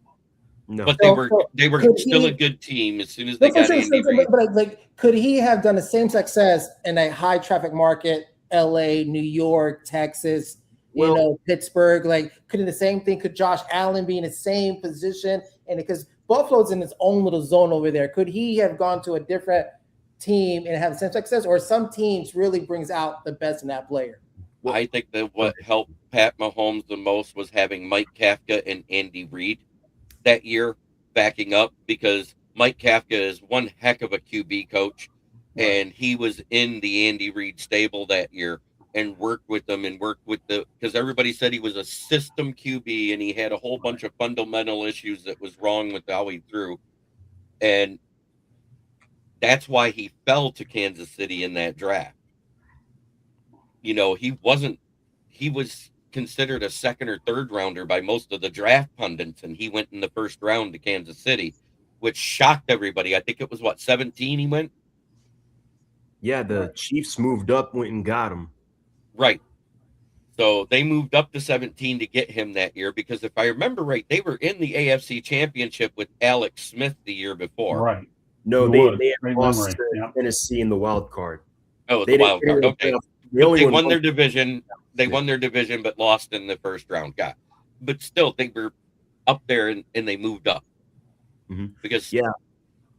No. but they were still a good team as soon as they got Andy Reid. But like, could he have done the same success in a high traffic market, LA, New York, Texas, Pittsburgh? Like, could the same thing? Could Josh Allen be in the same position? And because Buffalo's in its own little zone over there, could he have gone to a different team and have the same success? Or some teams really brings out the best in that player? Well, I think that what helped Pat Mahomes the most was having Mike Kafka and Andy Reid that year backing up, because Mike Kafka is one heck of a QB coach, and he was in the Andy Reid stable that year and worked with them and because everybody said he was a system QB and he had a whole bunch of fundamental issues that was wrong with how he threw. And that's why he fell to Kansas City in that draft. He was considered a second or third rounder by most of the draft pundits, and he went in the first round to Kansas City, which shocked everybody. I think it was 17 he went. Yeah, the Chiefs moved up, went and got him. Right. So they moved up to 17 to get him that year, because if I remember right, they were in the AFC Championship with Alex Smith the year before. Right. No, they had lost to Tennessee in the wild card. Oh, the wild card. Okay. They won their division. They won their division, but lost in the first round. But still, they were up there and they moved up. Mm-hmm. Because and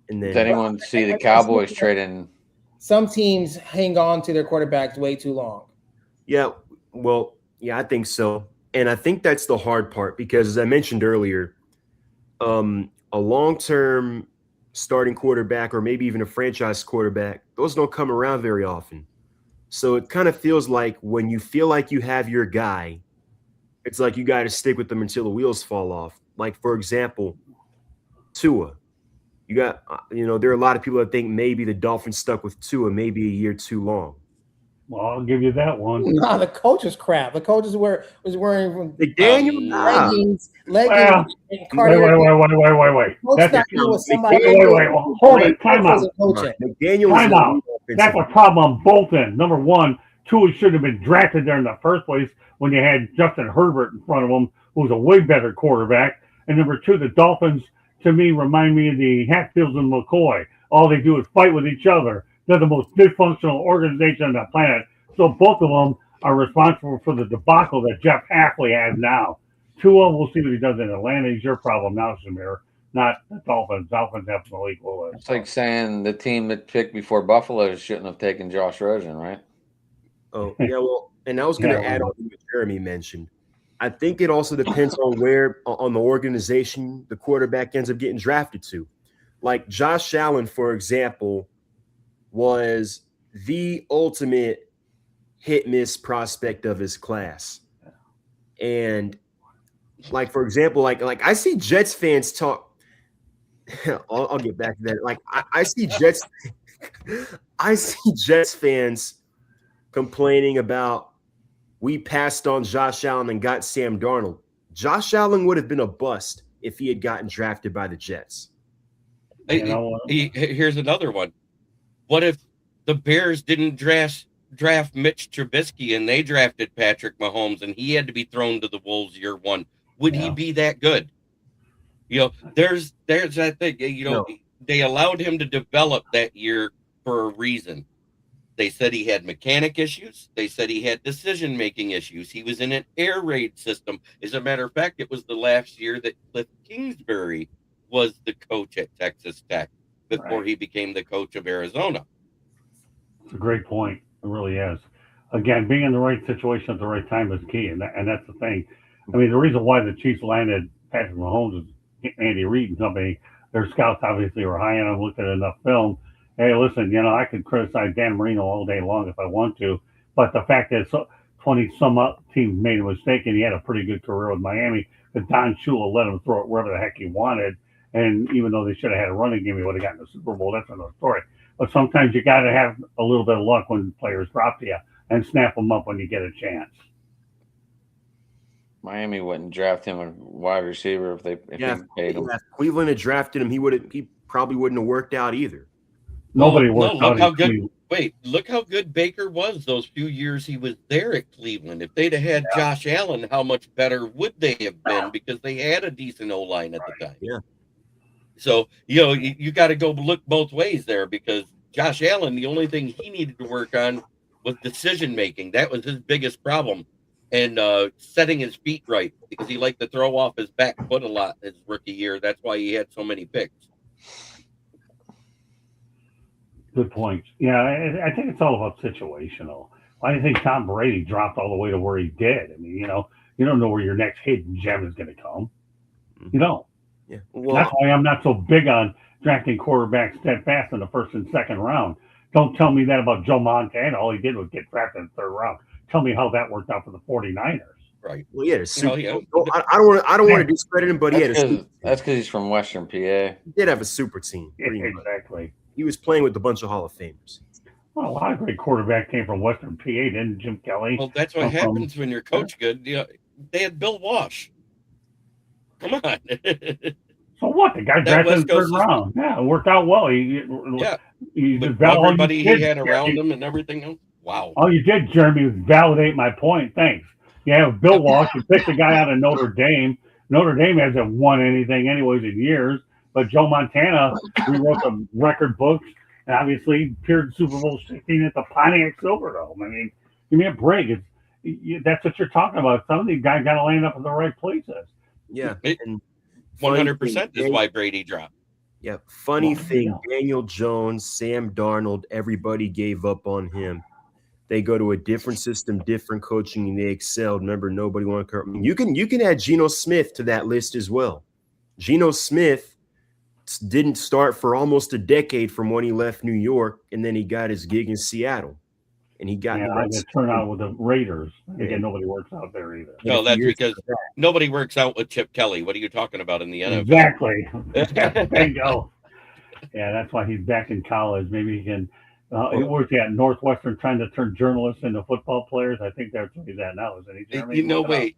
then, did anyone see the Cowboys trading? Some teams hang on to their quarterbacks way too long. Yeah, well, I think so. And I think that's the hard part, because as I mentioned earlier, a long-term starting quarterback, or maybe even a franchise quarterback, those don't come around very often. So it kind of feels like when you feel like you have your guy, it's like you got to stick with them until the wheels fall off. Like, for example, Tua. You got, there are a lot of people that think maybe the Dolphins stuck with Tua maybe a year too long. Well, I'll give you that one. Nah, the coach is crap. The coach was wearing leggings, Wait. Hold it. Time out. Time out. That's a problem on both ends. Number one, Tua should have been drafted there in the first place when you had Justin Herbert in front of him, who was a way better quarterback. And number two, the Dolphins, to me, remind me of the Hatfields and McCoy. All they do is fight with each other. They're the most dysfunctional organization on the planet. So both of them are responsible for the debacle that Jeff Hafley has now. Tua, we'll see what he does in Atlanta. He's your problem now, Samir, not the Dolphins. Dolphins have no equal. It's like saying the team that picked before Buffalo shouldn't have taken Josh Rosen, right? Oh, yeah, well, and I was going to add on to what Jeremy mentioned. I think it also depends on on the organization the quarterback ends up getting drafted to. Like Josh Allen, for example, was the ultimate hit-miss prospect of his class. And like, for example, like I see Jets fans talk. I'll get back to that. Like I see Jets fans complaining about we passed on Josh Allen and got Sam Darnold. Josh Allen would have been a bust if he had gotten drafted by the Jets. Here's another one. What if the Bears didn't draft Mitch Trubisky and they drafted Patrick Mahomes and he had to be thrown to the Wolves year one? Would he be that good? There's that thing. They allowed him to develop that year for a reason. They said he had mechanic issues. They said he had decision-making issues. He was in an air raid system. As a matter of fact, it was the last year that Cliff Kingsbury was the coach at Texas Tech before he became the coach of Arizona. It's a great point. It really is. Again, being in the right situation at the right time is key, and that's the thing. I mean, the reason why the Chiefs landed Patrick Mahomes is Andy Reid and company. Their scouts obviously were high on him, looked at enough film. Hey, listen, I could criticize Dan Marino all day long if I want to, but the fact that 20-some teams made a mistake and he had a pretty good career with Miami, but Don Shula let him throw it wherever the heck he wanted, and even though they should have had a running game, he would have gotten the Super Bowl. That's another story. But sometimes you got to have a little bit of luck when players drop to you and snap them up when you get a chance. Miami wouldn't draft him a wide receiver if he paid him. If Cleveland had drafted him, he probably wouldn't have worked out either. Nobody worked out. Wait, look how good Baker was those few years he was there at Cleveland. If they'd have had Josh Allen, how much better would they have been? Because they had a decent O-line at the time. Yeah. So, you got to go look both ways there, because Josh Allen, the only thing he needed to work on was decision making. That was his biggest problem. And setting his feet right, because he liked to throw off his back foot a lot his rookie year. That's why he had so many picks. Good point. Yeah, I think it's all about situational. Why do you think Tom Brady dropped all the way to where he did? I mean, you don't know where your next hidden gem is going to come. You don't. Yeah. That's why I'm not so big on drafting quarterbacks steadfast in the first and second round. Don't tell me that about Joe Montana. All he did was get drafted in the third round. Tell me how that worked out for the 49ers. Right. Well, yeah. Yeah. I don't want to discredit him, but he had that's because he's from Western PA. He did have a super team. Exactly. He was playing with a bunch of Hall of Famers. Well, a lot of great quarterbacks came from Western PA, didn't Jim Kelly? Well, that's what happens when you're coach good. They had Bill Walsh. Come on. So what? The guy drafted in the third round. Yeah, it worked out well. He with everybody he had around him and everything else. Wow. All you did, Jeremy, was validate my point. Thanks. You have Bill Walsh. You picked a guy out of Notre Dame. Notre Dame hasn't won anything anyways in years. But Joe Montana rewrote the record books and obviously appeared in Super Bowl 16 at the Pontiac Silverdome. I mean, give me a break. That's what you're talking about. Some of these guys got to land up in the right places. Yeah. 100% is why Brady dropped. Yeah. Funny thing, Daniel Jones, Sam Darnold, everybody gave up on him. They go to a different system, different coaching, and they excelled. Remember, nobody wanted to. I mean, you can add Geno Smith to that list as well. Geno Smith didn't start for almost a decade from when he left New York, and then he got his gig in Seattle, and he got the turnout with the Raiders. Again, nobody works out there either. No, that's because nobody works out with Chip Kelly. What are you talking about in the NFL? Exactly. There you go. Yeah, that's why he's back in college. Maybe he can. He works at Northwestern, trying to turn journalists into football players. I think that's what he's at now, isn't he, Jeremy? Wait.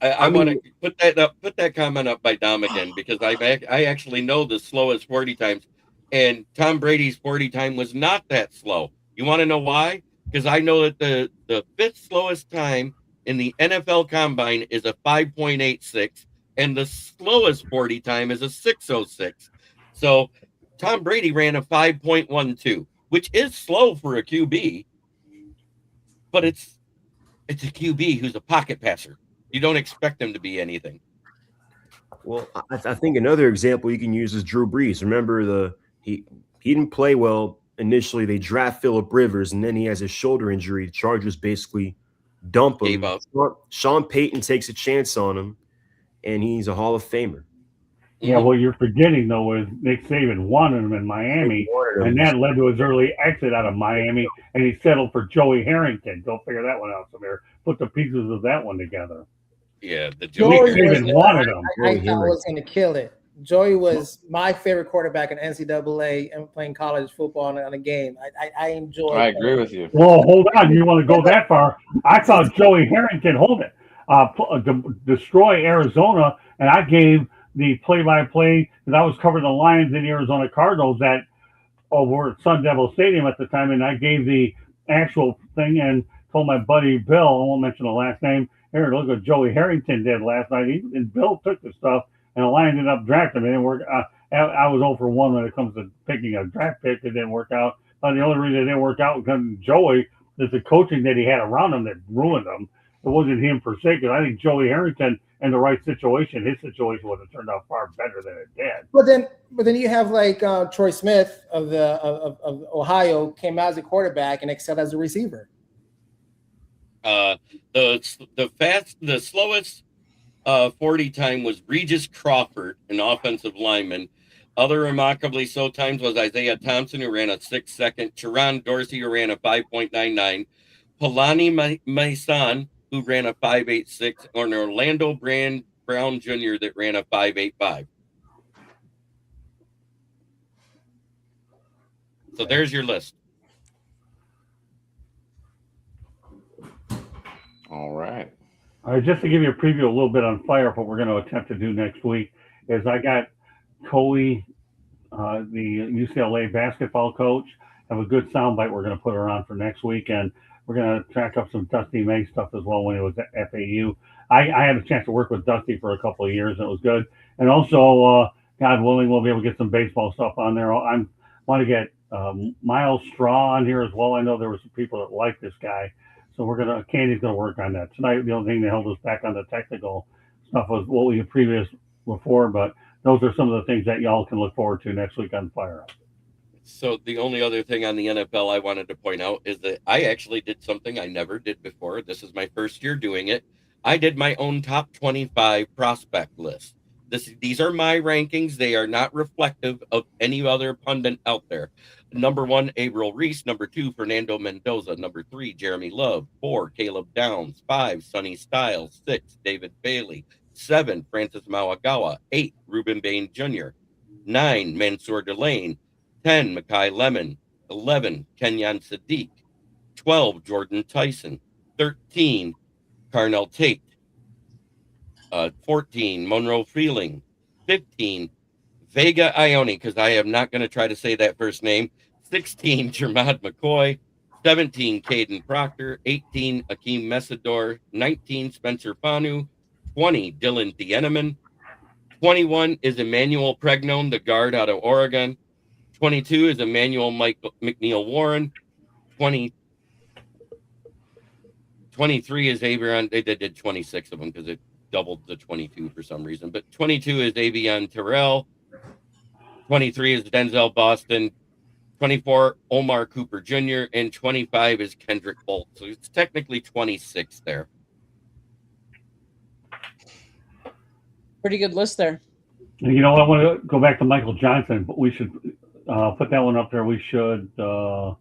I want to put that comment up by Dom again, because I actually know the slowest 40 times, and Tom Brady's 40 time was not that slow. You want to know why? Because I know that the fifth slowest time in the NFL Combine is a 5.86, and the slowest 40 time is a 6.06. So Tom Brady ran a 5.12, which is slow for a QB, but it's a QB who's a pocket passer. You don't expect him to be anything. Well, I think another example you can use is Drew Brees. Remember, he didn't play well initially. They draft Phillip Rivers, and then he has a shoulder injury. The Chargers basically dump him. Gave up. Sean Payton takes a chance on him, and he's a Hall of Famer. Yeah, what you're forgetting, though, is Nick Saban wanted him in Miami, and that led to his early exit out of Miami, and he settled for Joey Harrington. Go figure that one out, Samir. Put the pieces of that one together. Yeah, the Joey Saban wanted him. I thought was going to kill it. Joey was my favorite quarterback in NCAA and playing college football on a game. I enjoyed. I agree with you. Well, hold on. You want to go that far? I saw Joey Harrington hold it, destroy Arizona, and I gave the play-by-play because I was covering the Lions and the Arizona Cardinals over at Sun Devil Stadium at the time, and I gave the actual thing and told my buddy Bill, I won't mention the last name, here, look what Joey Harrington did last night. And Bill took the stuff, and the Lions ended up drafting him. It didn't work. I was 0 for 1 when it comes to picking a draft pick. It didn't work out. But the only reason it didn't work out was because Joey, is the coaching that he had around him that ruined him. It wasn't him per se, because I think Joey Harrington in the right situation, his situation would have turned out far better than it did. But then you have like Troy Smith of Ohio came out as a quarterback and excelled as a receiver. The slowest 40 time was Regis Crawford, an offensive lineman. Other remarkably slow times was Isaiah Thompson, who ran a 6 second, Teron Dorsey, who ran a 5.99, Palani Mason, who ran a 5.86, or an Orlando Brown Jr. that ran a 5.85. So there's your list. All right. All right, just to give you a preview a little bit on fire of what we're going to attempt to do next week is I got Coley, the UCLA basketball coach, have a good soundbite we're going to put her on for next week, and we're going to track up some Dusty May stuff as well when he was at FAU. I had a chance to work with Dusty for a couple of years, and it was good. And also, God willing, we'll be able to get some baseball stuff on there. I want to get Miles Straw on here as well. I know there were some people that like this guy, so Candy's gonna work on that tonight. The only thing that held us back on the technical stuff was what we had previous before, but those are some of the things that y'all can look forward to next week on Fire Up. So the only other thing on the NFL I wanted to point out is that I actually did something I never did before. This is my first year doing it. I did my own top 25 prospect list. These are my rankings. They are not reflective of any other pundit out there. Number 1, Avril Reese. Number 2, Fernando Mendoza. Number 3, Jeremy Love. 4, Caleb Downs. 5, Sonny Styles. 6, David Bailey. 7, Francis Mauagawa. 8, Ruben Bain Jr. 9, Mansour Delane. 10, Makai Lemon. 11, Kenyon Sadiq. 12, Jordan Tyson. 13, Carnell Tate. 14, Monroe Freeling. 15, Vega Ione, because I am not going to try to say that first name. 16, Jermad McCoy. 17, Caden Proctor. 18, Akeem Messidor. 19, Spencer Fanu. 20, Dylan Dieneman. 21 is Emmanuel Pregnon, the guard out of Oregon. 22 is Emmanuel McNeil Warren. 23 is Avion. They did 26 of them because it doubled the 22 for some reason. But 22 is Avion Terrell. 23 is Denzel Boston. 24, Omar Cooper Jr. And 25 is Kendrick Bolt. So it's technically 26 there. Pretty good list there. And I want to go back to Michael Johnson, but we should put that one up there. We should. I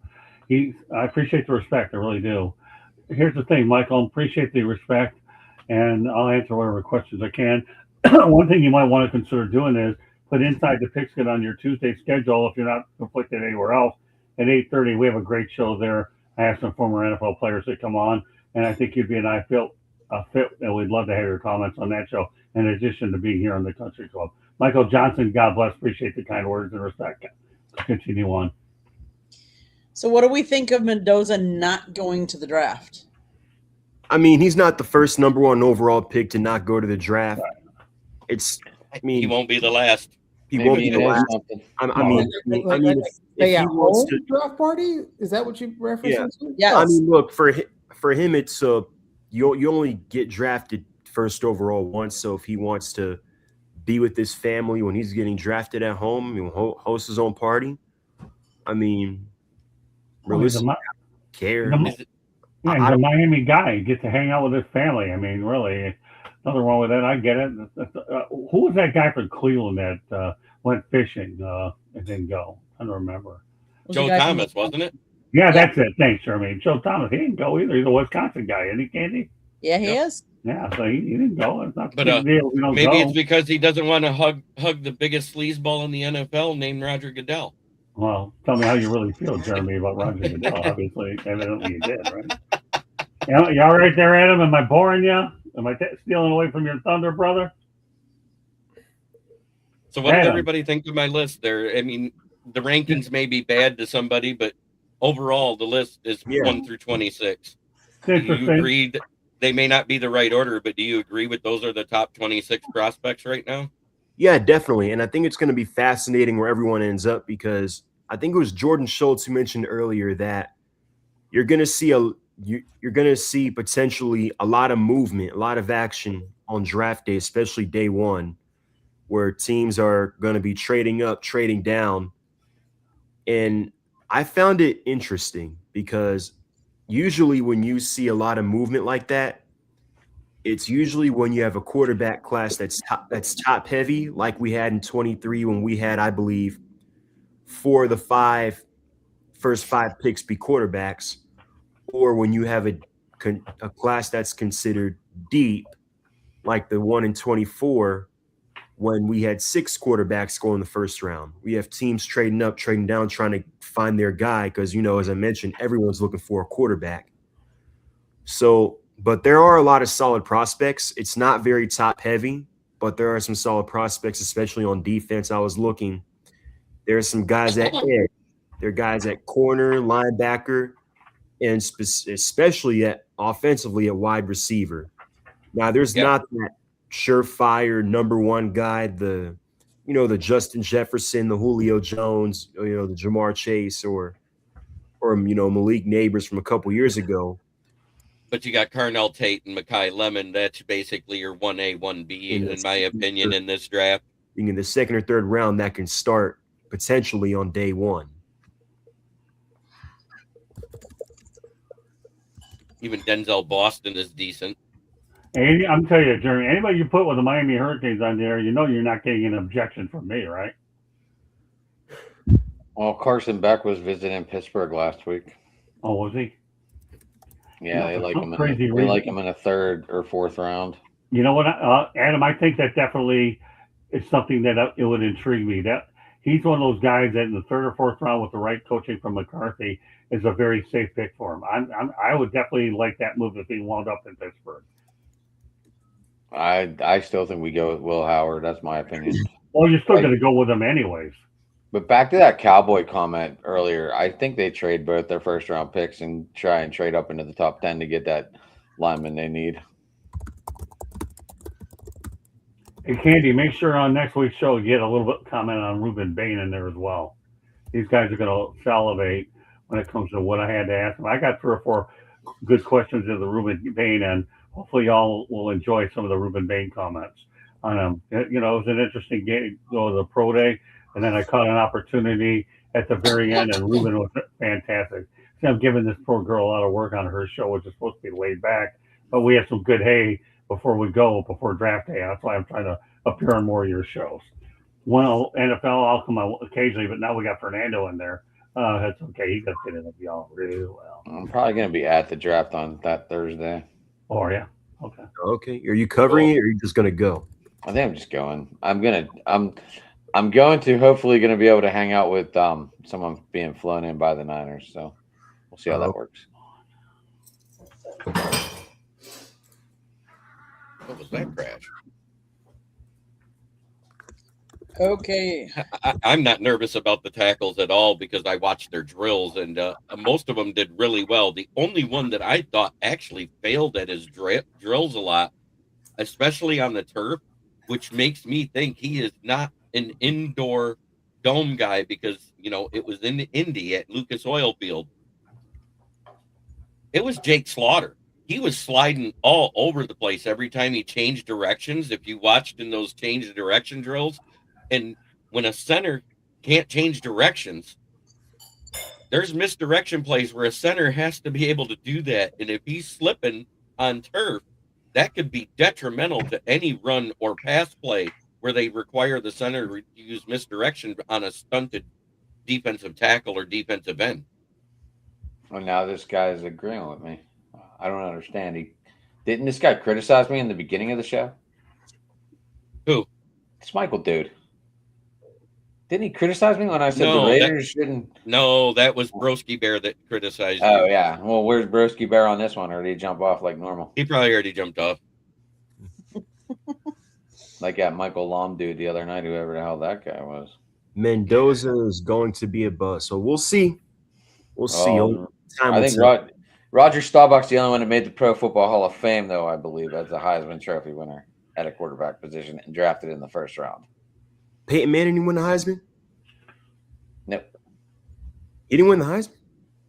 appreciate the respect. I really do. Here's the thing, Michael. I appreciate the respect, and I'll answer whatever questions I can. One thing you might want to consider doing is put Inside the Pigskin on your Tuesday schedule if you're not conflicted anywhere else. At 8:30, we have a great show there. I have some former NFL players that come on, and I think you'd be a fit, and we'd love to hear your comments on that show, in addition to being here on the Country Club. Michael Johnson, God bless. Appreciate the kind words and respect. Continue on. So what do we think of Mendoza not going to the draft? I mean, he's not the first number 1 overall pick to not go to the draft. He won't be the last. He won't be the last. I mean, if he wants to draft party, is that what you referenced? Yeah. Yes. I mean, look, for him, it's you only get drafted first overall once. So if he wants to be with his family when he's getting drafted at home, host his own party. I mean, realistically, care. He's a Miami guy. He gets to hang out with his family. I mean, really, nothing wrong with that. I get it. Who was that guy from Cleveland that went fishing and didn't go? I don't remember. Joe Thomas, wasn't it? Yeah, that's it. Thanks, Jeremy. Joe Thomas. He didn't go either. He's a Wisconsin guy, isn't he, Candy? Yeah, he is. Yeah, so he didn't go. It's not But deal. maybe it's because he doesn't want to hug the biggest sleazeball in the NFL named Roger Goodell. Well, tell me how you really feel, Jeremy, about Roger Goodell. Obviously, evidently you did, right? You all right there, Adam? Am I boring you? Am I stealing away from your thunder, brother? So what did everybody think of my list there? I mean, the rankings may be bad to somebody, but overall, the list is 1 through 26. Do you agree that they may not be the right order, but do you agree with those are the top 26 prospects right now? Yeah, definitely. And I think it's going to be fascinating where everyone ends up, because I think it was Jordan Schultz who mentioned earlier that you're going to see potentially a lot of movement, a lot of action on draft day, especially day 1, where teams are going to be trading up, trading down. And I found it interesting because usually when you see a lot of movement like that, it's usually when you have a quarterback class that's top heavy, like we had in 23 when we had, I believe, 4 of the first 5 picks be quarterbacks, or when you have a class that's considered deep, like the one in 24, when we had 6 quarterbacks go in the first round. We have teams trading up, trading down, trying to find their guy because, as I mentioned, everyone's looking for a quarterback. So, but there are a lot of solid prospects. It's not very top heavy, but there are some solid prospects, especially on defense. I was looking. There are some guys at edge They're guys at corner, linebacker, and especially at offensively at wide receiver. Now, there's Yep. not that surefire number one guy, the Justin Jefferson, the Julio Jones, the Jamar Chase, or Malik Neighbors from a couple years ago. But you got Carnell Tate and Mekhi Lemon. That's basically your 1A, 1B, in my opinion, in this draft. In the second or third round, that can start potentially on day one. Even Denzel Boston is decent. And I'm telling you, Jeremy, anybody you put with the Miami Hurricanes on there, you're not getting an objection from me, right? Well, Carson Beck was visiting Pittsburgh last week. Oh, was he? Yeah, they like him. They like him in a third or fourth round. You know what, Adam? I think that definitely is something that it would intrigue me. That he's one of those guys that in the third or fourth round with the right coaching from McCarthy is a very safe pick for him. I would definitely like that move if he wound up in Pittsburgh. I still think we go with Will Howard. That's my opinion. Well, you're still going to go with him anyways. But back to that Cowboy comment earlier, I think they trade both their first round picks and try and trade up into the top 10 to get that lineman they need. Hey, Candy, make sure on next week's show you get a little bit comment on Ruben Bain in there as well. These guys are going to salivate when it comes to what I had to ask them. I got 3 or 4 good questions of the Ruben Bain, and hopefully y'all will enjoy some of the Ruben Bain comments on him. It was an interesting game, the pro day. And then I caught an opportunity at the very end, and Ruben was fantastic. See, I'm giving this poor girl a lot of work on her show, which is supposed to be laid back. But we have some good hay before draft day. That's why I'm trying to appear on more of your shows. Well, NFL, I'll come out occasionally, but now we got Fernando in there. That's okay. He's going to fit in with y'all really well. I'm probably going to be at the draft on that Thursday. Oh, yeah? Okay. Okay. Are you covering it, or are you just going to go? I think I'm just going. I'm going to hopefully going to be able to hang out with someone being flown in by the Niners. So we'll see how that works. What was that crash? Okay. I'm not nervous about the tackles at all because I watched their drills, and most of them did really well. The only one that I thought actually failed at his drills a lot, especially on the turf, which makes me think he is not an indoor dome guy because, it was in Indy at Lucas Oil Field. It was Jake Slaughter. He was sliding all over the place every time he changed directions. If you watched in those change of direction drills, and when a center can't change directions, there's misdirection plays where a center has to be able to do that. And if he's slipping on turf, that could be detrimental to any run or pass play where they require the center to use misdirection on a stunted defensive tackle or defensive end. Well, now this guy is agreeing with me. I don't understand. Didn't this guy criticize me in the beginning of the show? Who? It's Michael, dude. Didn't he criticize me when I said the Raiders shouldn't? No, that was Broski Bear that criticized you. Oh, yeah. Well, where's Broski Bear on this one? Or did he jump off like normal? He probably already jumped off. Like that Michael Lom dude the other night, whoever the hell that guy was. Mendoza is going to be a bust. So we'll see. We'll see. I think Roger Staubach's the only one that made the Pro Football Hall of Fame, though, I believe, as a Heisman Trophy winner at a quarterback position and drafted in the first round. Peyton Manning didn't win the Heisman? Nope. He didn't win the Heisman?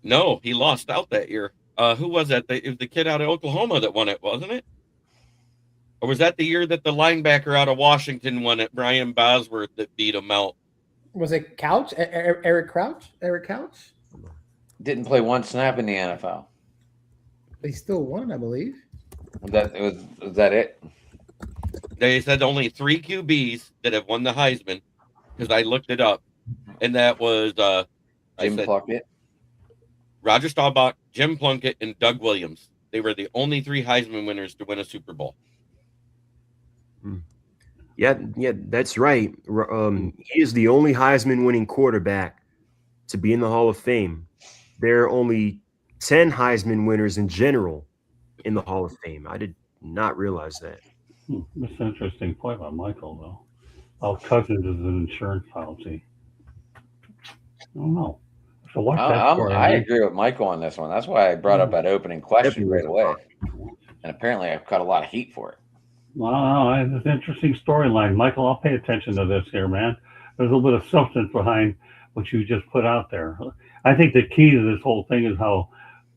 No, he lost out that year. Who was that? It was the kid out of Oklahoma that won it, wasn't it? Or was that the year that the linebacker out of Washington won it, Brian Bosworth, that beat him out? Was it Couch? Eric Crouch? Eric Couch? Didn't play one snap in the NFL. They still won, I believe. Was that it? They said only 3 QBs that have won the Heisman, because I looked it up, and that was Jim Plunkett, Roger Staubach, Jim Plunkett, and Doug Williams. They were the only 3 Heisman winners to win a Super Bowl. Yeah, that's right. He is the only Heisman-winning quarterback to be in the Hall of Fame. There are only 10 Heisman winners in general in the Hall of Fame. I did not realize that. That's an interesting point by Michael, though. Cousins is an insurance policy. I don't know. So watch that story. I agree with Michael on this one. That's why I brought up that opening question right away. And apparently I've got a lot of heat for it. Wow, it's an interesting storyline. Michael, I'll pay attention to this here, man. There's a little bit of substance behind what you just put out there. I think the key to this whole thing is how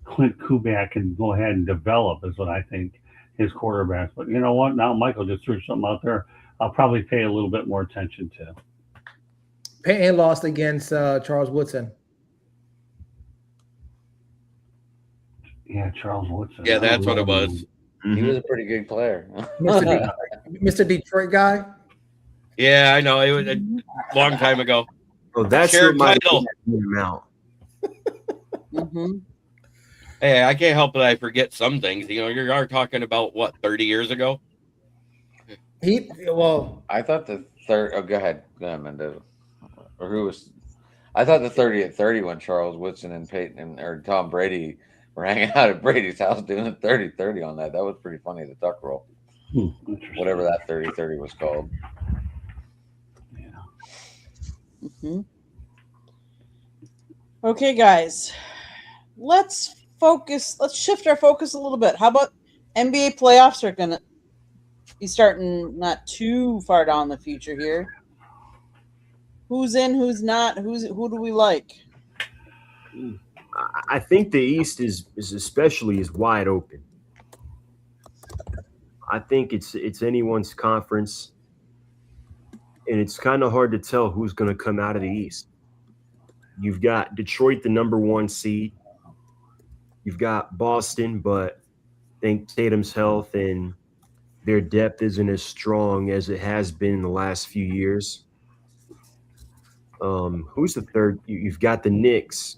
Clint Kubiak can go ahead and develop is what I think his quarterbacks. But you know what? Now Michael just threw something out there. I'll probably pay a little bit more attention to. Peyton lost against Charles Woodson. Yeah, Charles Woodson. Yeah, that's what it was. He was a pretty good player. Mr. Detroit guy. Yeah, I know. It was a long time ago. Oh, that's Shared my title. out. Mm-hmm. Hey, I can't help it. I forget some things. You know, you are talking about what 30 years ago. I thought the third. Oh, go ahead, Mendoza. Or who was? I thought the 30 at 30 when Charles Woodson and Peyton or Tom Brady were hanging out at Brady's house doing the 30-30 on that. That was pretty funny. The duck roll, whatever that 30-30 was called. Yeah. Mm-hmm. Okay, guys, let's focus. Let's shift our focus a little bit. How about NBA playoffs are going to be starting not too far down the future here. Who's in, who's not, who do we like? I think the East is especially wide open. I think it's anyone's conference, and it's kind of hard to tell who's going to come out of the East. You've got Detroit, the number 1 seed. You've got Boston, but I think Tatum's health and their depth isn't as strong as it has been in the last few years. Who's the third? You've got the Knicks.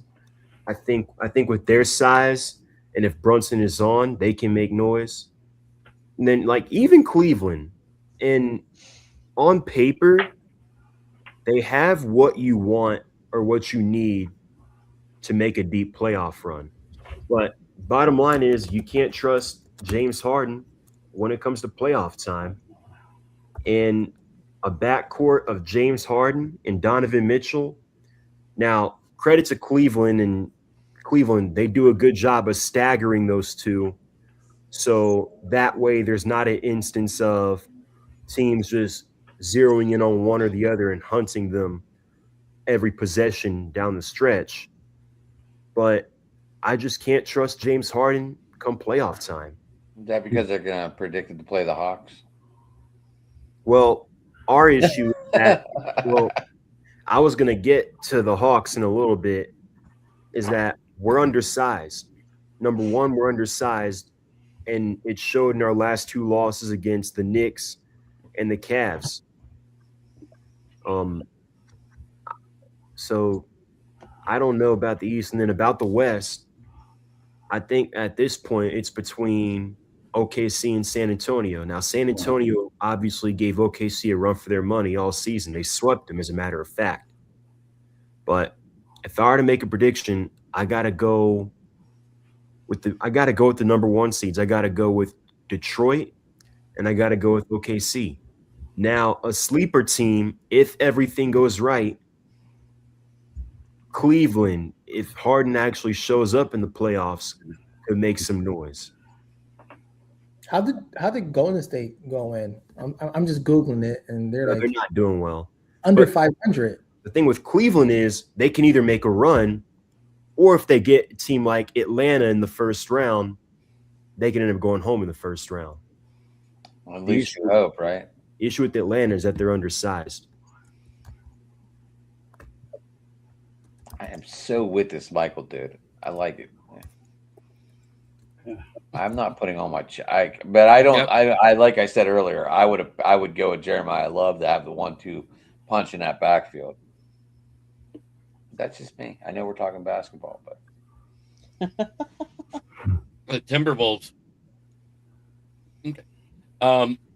I think with their size, and if Brunson is on, they can make noise. And then, like, even Cleveland, and on paper, they have what you want or what you need to make a deep playoff run. But bottom line is you can't trust James Harden when it comes to playoff time. And a backcourt of James Harden and Donovan Mitchell. Now, credit to Cleveland, and Cleveland, they do a good job of staggering those two. So that way there's not an instance of teams just zeroing in on one or the other and hunting them every possession down the stretch. But I just can't trust James Harden come playoff time. Is that because they're going to predicted to play the Hawks? Well, our issue is that, well, I was going to get to the Hawks in a little bit, is that we're undersized. Number one, we're undersized, and it showed in our last 2 losses against the Knicks and the Cavs. So I don't know about the East. And then about the West, I think at this point it's between OKC and San Antonio. Now, San Antonio obviously gave OKC a run for their money all season. They swept them, as a matter of fact. But if I were to make a prediction, I gotta go with the number 1 seeds. I gotta go with Detroit, and I gotta go with OKC. Now, a sleeper team, if everything goes right, Cleveland, if Harden actually shows up in the playoffs, could make some noise. How did Golden State go in? I'm just Googling it, and they're not doing well. Under 500. The thing with Cleveland is they can either make a run, or if they get a team like Atlanta in the first round, they can end up going home in the first round. Well, at least you hope, right? The issue with Atlanta is that they're undersized. I am so with this Michael dude. I like it. I'm not putting on my but I don't. Yep. I like I said earlier, I would go with Jeremiah. I love to have the 1-2 punch in that backfield. That's just me. I know we're talking basketball, but the Timberwolves. Okay.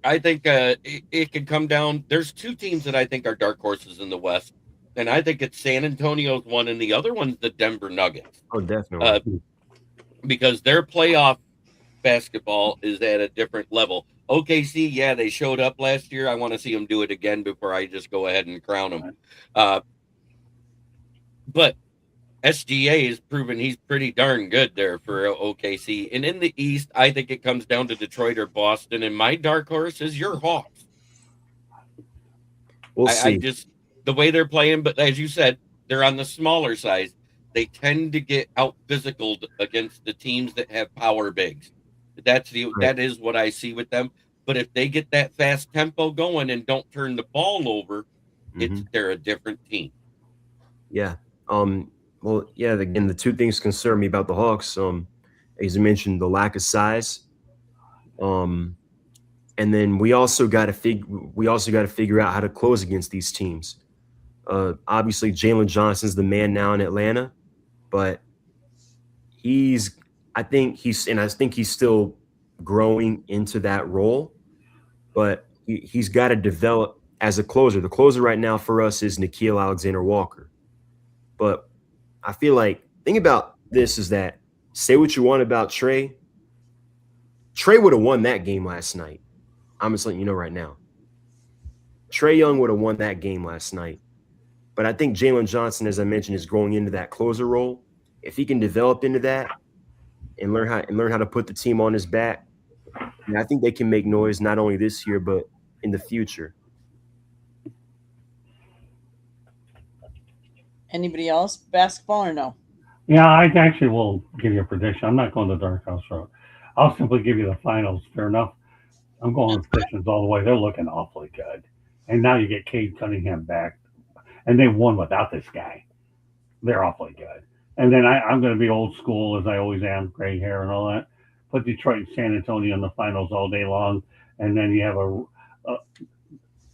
I think it could come down. There's 2 teams that I think are dark horses in the West, and I think it's San Antonio's one, and the other one's the Denver Nuggets. Oh, definitely. Because their playoff basketball is at a different level. OKC, yeah, they showed up last year. I want to see them do it again before I just go ahead and crown them. But SGA has proven he's pretty darn good there for OKC. And in the East, I think it comes down to Detroit or Boston. And my dark horse is your Hawks. We'll I see. just, the way they're playing, but as you said, they're on the smaller size. They tend to get out physicaled against the teams that have power bigs. That is what I see with them. But if they get that fast tempo going and don't turn the ball over, they're a different team. Yeah. Well, yeah. Again, the two things concern me about the Hawks. As you mentioned, the lack of size. And then we also got to figure out how to close against these teams. Obviously, Jalen Johnson's the man now in Atlanta, but I think he's still growing into that role. But he's got to develop as a closer. The closer right now for us is Nickeil Alexander-Walker. But I feel like, thing about this is that, say what you want about Trey. Trey would have won that game last night. I'm just letting you know right now. Trae Young would have won that game last night. But I think Jalen Johnson, as I mentioned, is growing into that closer role. If he can develop into that and learn how to put the team on his back, I think they can make noise not only this year but in the future. Anybody else? Basketball or no? Yeah, I actually will give you a prediction. I'm not going the dark house road. I'll simply give you the finals. Fair enough. I'm going with Pistons all the way. They're looking awfully good. And now you get Cade Cunningham back. And they won without this guy. They're awfully good. And then I'm going to be old school, as I always am, gray hair and all that. Put Detroit and San Antonio in the finals all day long. And then you have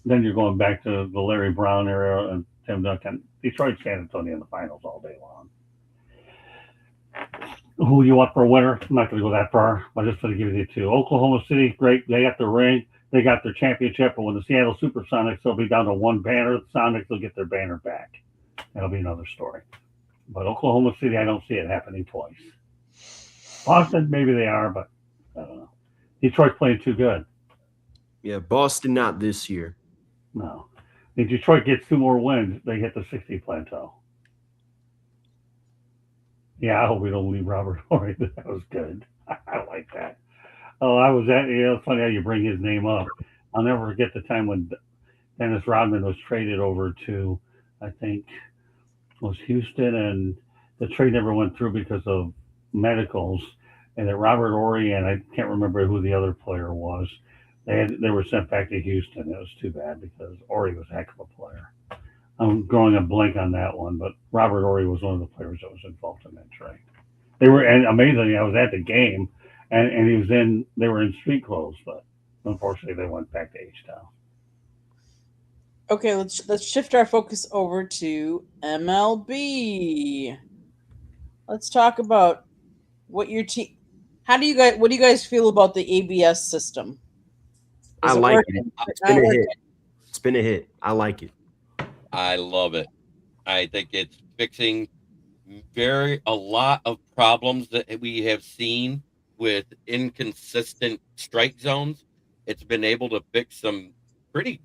then you're going back to the Larry Brown era and Tim Duncan. Detroit, San Antonio in the finals all day long. Who you want for a winner? I'm not going to go that far. I'm just going to give you two. Oklahoma City, great. They got their ring. They got their championship. But when the Seattle Supersonics, they'll be down to one banner. The Sonics will get their banner back. That'll be another story. But Oklahoma City, I don't see it happening twice. Boston, maybe they are, but I don't know. Detroit's playing too good. Yeah, Boston not this year. No. If Detroit gets two more wins, they hit the 60 plateau. Yeah, I hope we don't leave Robert Horry. That was good. I like that. Oh, it's funny how you bring his name up. I'll never forget the time when Dennis Rodman was traded over to, I think, was Houston, and the trade never went through because of medicals. And that Robert Horry, and I can't remember who the other player was, they were sent back to Houston. It was too bad because Horry was a heck of a player. I'm drawing a blank on that one, but Robert Horry was one of the players that was involved in that trade. They were, and amazingly, I was at the game, and they were in street clothes, but unfortunately they went back to H-Town. Okay, let's shift our focus over to MLB. Let's talk about what your team. What do you guys feel about the ABS system? I like it. It's been a hit. It's been a hit. I like it. I love it. I think it's fixing a lot of problems that we have seen with inconsistent strike zones. It's been able to fix some pretty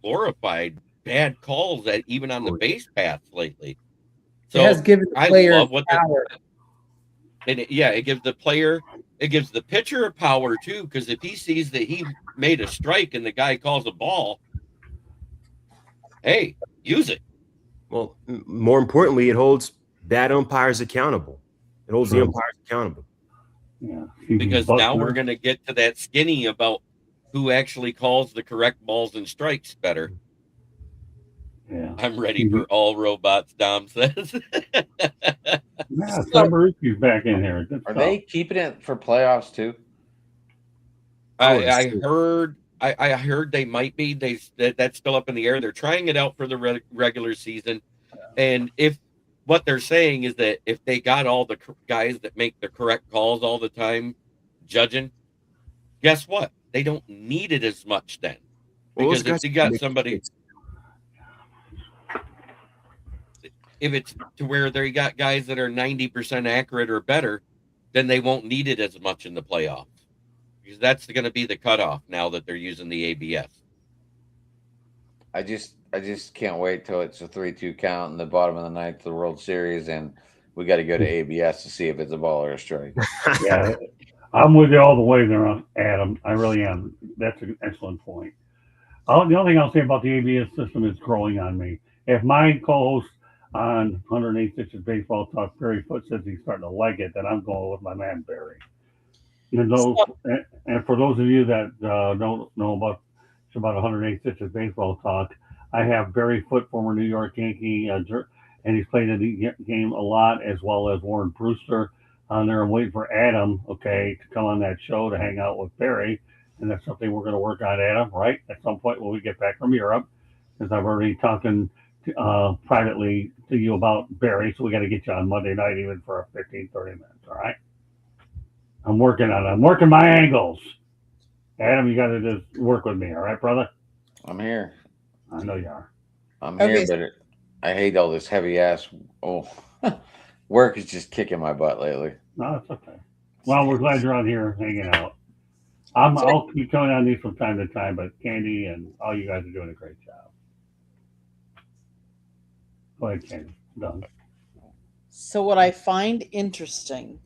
glorified bad calls that even on the base paths lately. So it has given the player power. It gives the pitcher power too, because if he sees that he made a strike and the guy calls a ball, hey, use it. Well, more importantly, it holds bad umpires accountable. It holds the umpires accountable. Yeah. Because now we're going to get to that skinny about who actually calls the correct balls and strikes better. Yeah. I'm ready for all robots, Dom says. Yeah, Sabaruki's back in here. Are they keeping it for playoffs too? I heard they might be. That's still up in the air. They're trying it out for the regular season, and if what they're saying is that if they got all the guys that make the correct calls all the time judging, guess what? They don't need it as much then, because if you got somebody. If it's to where they got guys that are 90% accurate or better, then they won't need it as much in the playoffs. Because that's going to be the cutoff now that they're using the ABS. I I just can't wait till it's a 3-2 count in the bottom of the ninth of the World Series, and we got to go to ABS to see if it's a ball or a strike. Yeah, I'm with you all the way there, Adam. I really am. That's an excellent point. The only thing I'll say about the ABS system is growing on me. If my co-host on 108 Stitches Baseball Talk, Barry Foote, says he's starting to like it, then I'm going with my man Barry. And for those of you that don't know about 108 Stitches Baseball Talk, I have Barry Foote, former New York Yankee, and he's played in the game a lot, as well as Warren Brewster on there. I'm waiting for Adam, okay, to come on that show to hang out with Barry, and that's something we're going to work on, Adam, right? At some point when we get back from Europe, because I've already talking privately to you about Barry, so we got to get you on Monday night even for 15, 30 minutes, all right? I'm working on it. I'm working my angles. Adam, you got to just work with me, all right, brother? I'm here. I know you are. I'm here, Okay. but I hate all this heavy ass. Oh, work is just kicking my butt lately. No, it's okay. Well, we're glad you're on here hanging out. I'll keep coming on these from time to time, but Candy and all you guys are doing a great job. Go ahead, Candy. Done. So what I find interesting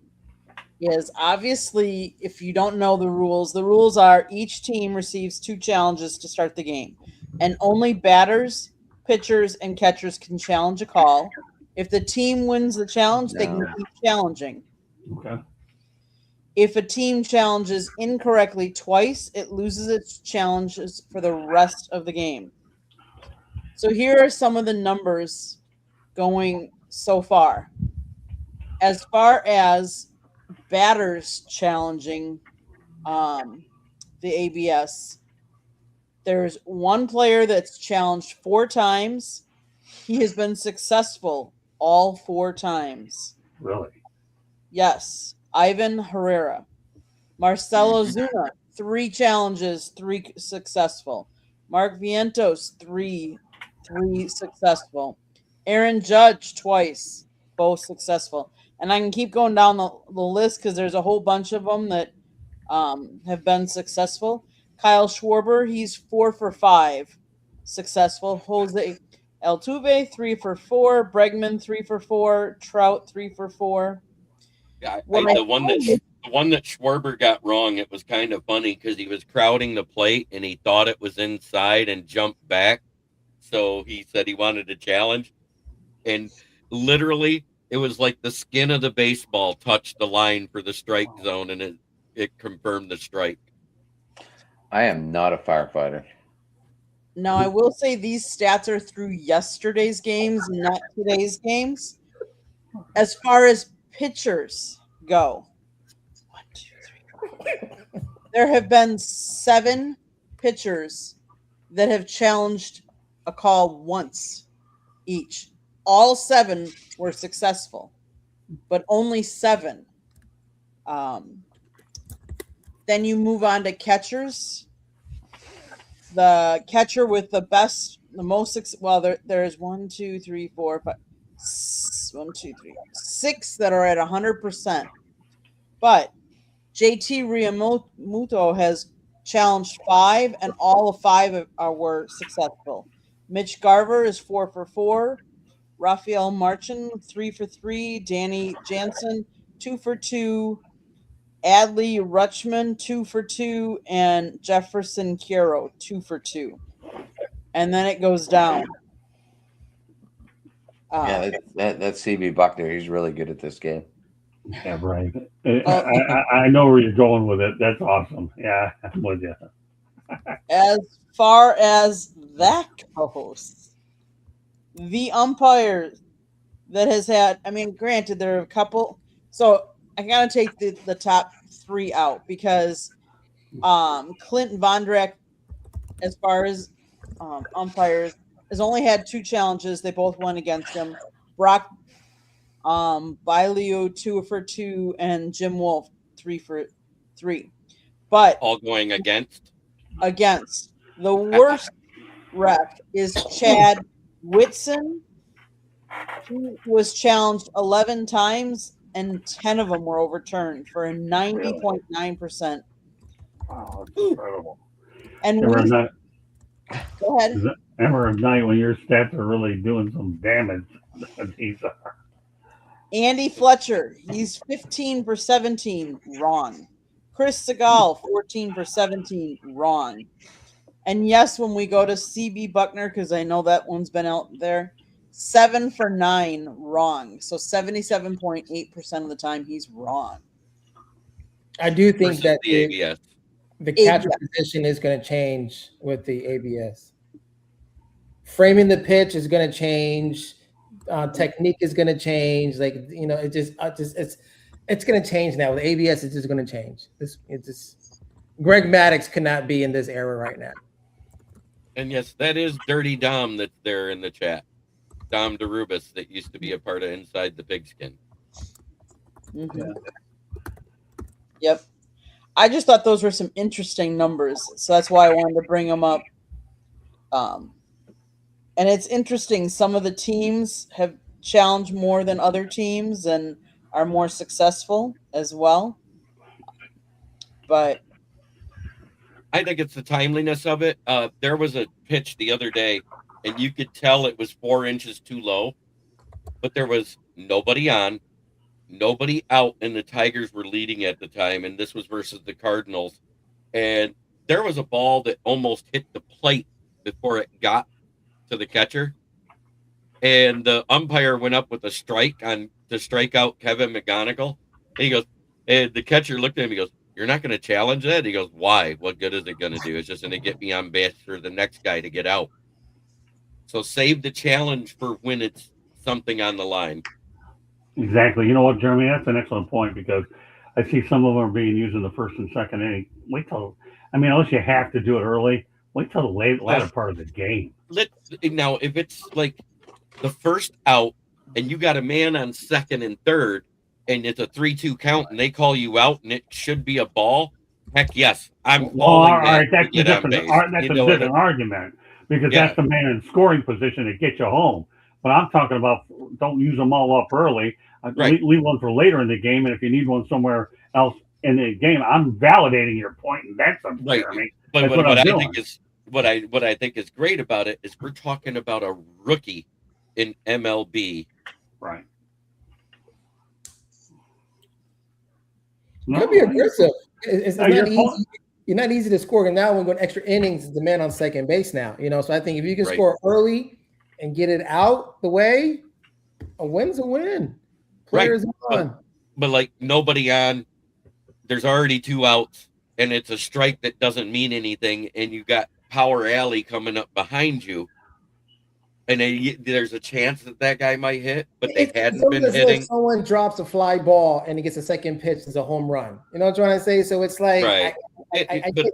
is obviously if you don't know the rules are each team receives 2 challenges to start the game, and only batters, pitchers, and catchers can challenge a call. If the team wins the challenge, they can keep challenging. Okay. If a team challenges incorrectly twice, it loses its challenges for the rest of the game. So here are some of the numbers going so far. As far as batters challenging the ABS, there's one player that's challenged 4 times. He has been successful all 4 times. Really? Yes, Ivan Herrera. Marcelo Zuna, 3 challenges, 3 successful. Mark Vientos, 3 successful. Aaron Judge, twice, both successful. And I can keep going down the list because there's a whole bunch of them that have been successful. Kyle Schwarber, he's 4 for 5 successful. Jose Altuve, 3 for 4. Bregman, 3 for 4. Trout, 3 for 4. Yeah, the one that Schwarber got wrong, it was kind of funny because he was crowding the plate and he thought it was inside and jumped back. So he said he wanted a challenge. And literally, it was like the skin of the baseball touched the line for the strike zone, and it confirmed the strike. I am not a firefighter. Now, I will say these stats are through yesterday's games, not today's games. As far as pitchers go, 1, 2, 3, 4. There have been 7 pitchers that have challenged a call once each. All 7 were successful, but only 7. Then you move on to catchers. The catcher with the most, there's 1, 2, 3, 4, 5, 1, 2, 3, 6 that are at 100%. But JT Realmuto has challenged 5, and all of 5 were successful. Mitch Garver is 4 for 4. Rafael Marchin, 3 for 3. Danny Jansen, 2 for 2. Adley Rutschman, 2 for 2. And Jefferson Quero, 2 for 2. And then it goes down. Yeah, that CB Buckner, he's really good at this game. Yeah, right. I know where you're going with it. That's awesome. Yeah, I'm with you. As far as that goes, the umpire that has had, I mean, granted, there are a couple. So I got to take the top 3 out because Clinton Vondrack, as far as umpires, has only had 2 challenges. They both went against him. Brock Bailio, 2 for 2, and Jim Wolf, 3 for 3. But all going against the worst ref is Chad Whitson. He was challenged 11 times, and 10 of them were overturned for a 90.9%. Wow, that's incredible. And Go ahead. Ever of night when your stats are really doing some damage. These are. Andy Fletcher, he's 15 for 17, wrong. Chris Segal, 14 for 17, wrong. And yes, when we go to CB Buckner, because I know that one's been out there, 7 for 9, wrong. So 77.8% of the time he's wrong. I do think versus that the ABS. the catcher ABS. position is going to change with the ABS. Framing the pitch is going to change. Technique is going to change. Like, you know, it's going to change now. With ABS, it's just going to change. Greg Maddux cannot be in this era right now. And yes, that is Dirty Dom that's there in the chat. Dom DeRubis that used to be a part of Inside the Pigskin. Mm-hmm. Yeah. Yep. I just thought those were some interesting numbers, so that's why I wanted to bring them up. And it's interesting. Some of the teams have challenged more than other teams and are more successful as well. But I think it's the timeliness of it. There was a pitch the other day, and you could tell it was 4 inches too low, but there was nobody on, nobody out, and the Tigers were leading at the time, and this was versus the Cardinals. And there was a ball that almost hit the plate before it got to the catcher. And the umpire went up with a strike to strike out Kevin McGonigal. And he goes, and the catcher looked at him, he goes, "You're not going to challenge that?" He goes, "Why? What good is it going to do? It's just going to get me on base for the next guy to get out." So save the challenge for when it's something on the line. Exactly. You know what, Jeremy? That's an excellent point because I see some of them are being used in the first and second inning. Unless you have to do it early, wait till the latter part of the game. Now, if it's like the first out and you got a man on second and third and it's a 3-2 count and they call you out and it should be a ball, heck yes, I'm calling all right, that's a different argument because that's the man in scoring position that gets you home. But I'm talking about don't use them all up early. Right. Leave one for later in the game, and if you need one somewhere else in the game, I'm validating your point, and that's right. Jeremy. But what I think is great about it is we're talking about a rookie in MLB. Right. You gotta be aggressive. It's not easy. You're not easy to score. And now when we go to extra innings, the man on second base now. You know, so I think if you can score early and get it out the way, a win's a win. Players on. But like nobody on, there's already 2 outs, and it's a strike that doesn't mean anything, and you got Power Alley coming up behind you. And there's a chance that guy might hit, but they hadn't been hitting. Like someone drops a fly ball and he gets a second pitch, it's a home run. You know what I'm trying to say? So it's like, right.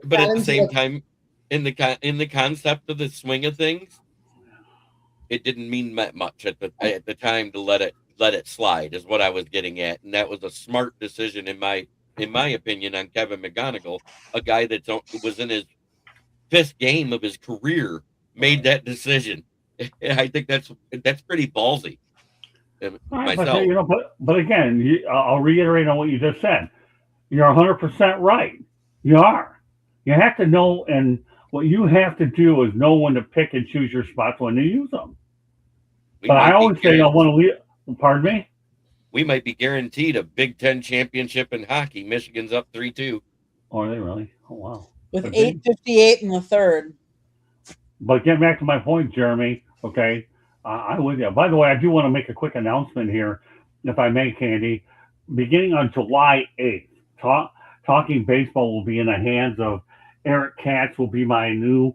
But at the same time, in the concept of the swing of things, it didn't mean much at the time to let it slide. Is what I was getting at, and that was a smart decision in my opinion on Kevin McGonigal, a guy that was in his 5th game of his career, made that decision. I think that's pretty ballsy. Myself. But again, I'll reiterate on what you just said. You're 100% right. You are. You have to know, and what you have to do is know when to pick and choose your spots when to use them. But I always say I want to leave. Pardon me? We might be guaranteed a Big Ten championship in hockey. Michigan's up 3-2. Oh, are they really? Oh, wow. With 8:58 in the third. But getting back to my point, Jeremy, okay, I'm with you. By the way, I do want to make a quick announcement here, if I may, Candy. Beginning on July 8th, Talking Baseball will be in the hands of Eric Katz, will be my new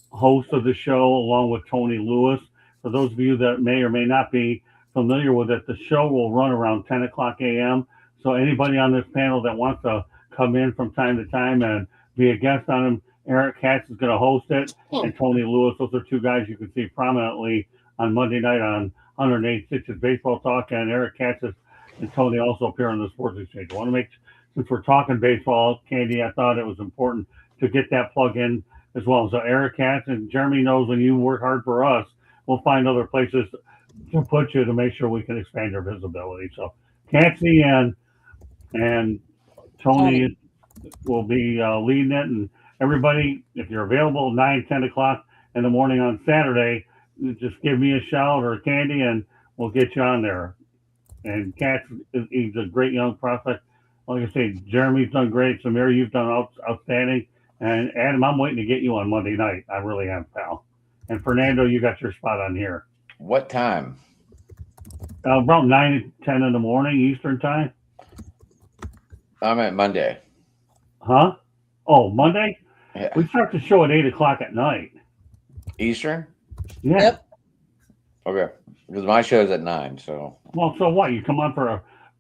host of the show, along with Tony Lewis. For those of you that may or may not be familiar with it, the show will run around 10 o'clock a.m. So anybody on this panel that wants to come in from time to time and be a guest on him, Eric Katz is going to host it, and Tony Lewis. Those are 2 guys you can see prominently on Monday night on 108.6 Baseball Talk, and Eric Katz and Tony also appear on the Sports Exchange. I want to make, since we're talking baseball, Candy, I thought it was important to get that plug in as well. So Eric Katz, and Jeremy knows when you work hard for us, we'll find other places to put you to make sure we can expand your visibility. So Katzy and Tony will be leading it, and everybody, if you're available 9, 10 o'clock, in the morning on Saturday, just give me a shout or a candy, and we'll get you on there. And Katz, he's a great young prospect. Like I say, Jeremy's done great. Samir, you've done outstanding. And Adam, I'm waiting to get you on Monday night. I really am, pal. And Fernando, you got your spot on here. What time? About 9-10 in the morning Eastern time. I'm at Monday. Huh? Oh, Monday? Yeah. We start the show at 8 o'clock at night. Eastern? Yeah. Yep. Okay. Because my show's at 9, so. Well, so what? You come on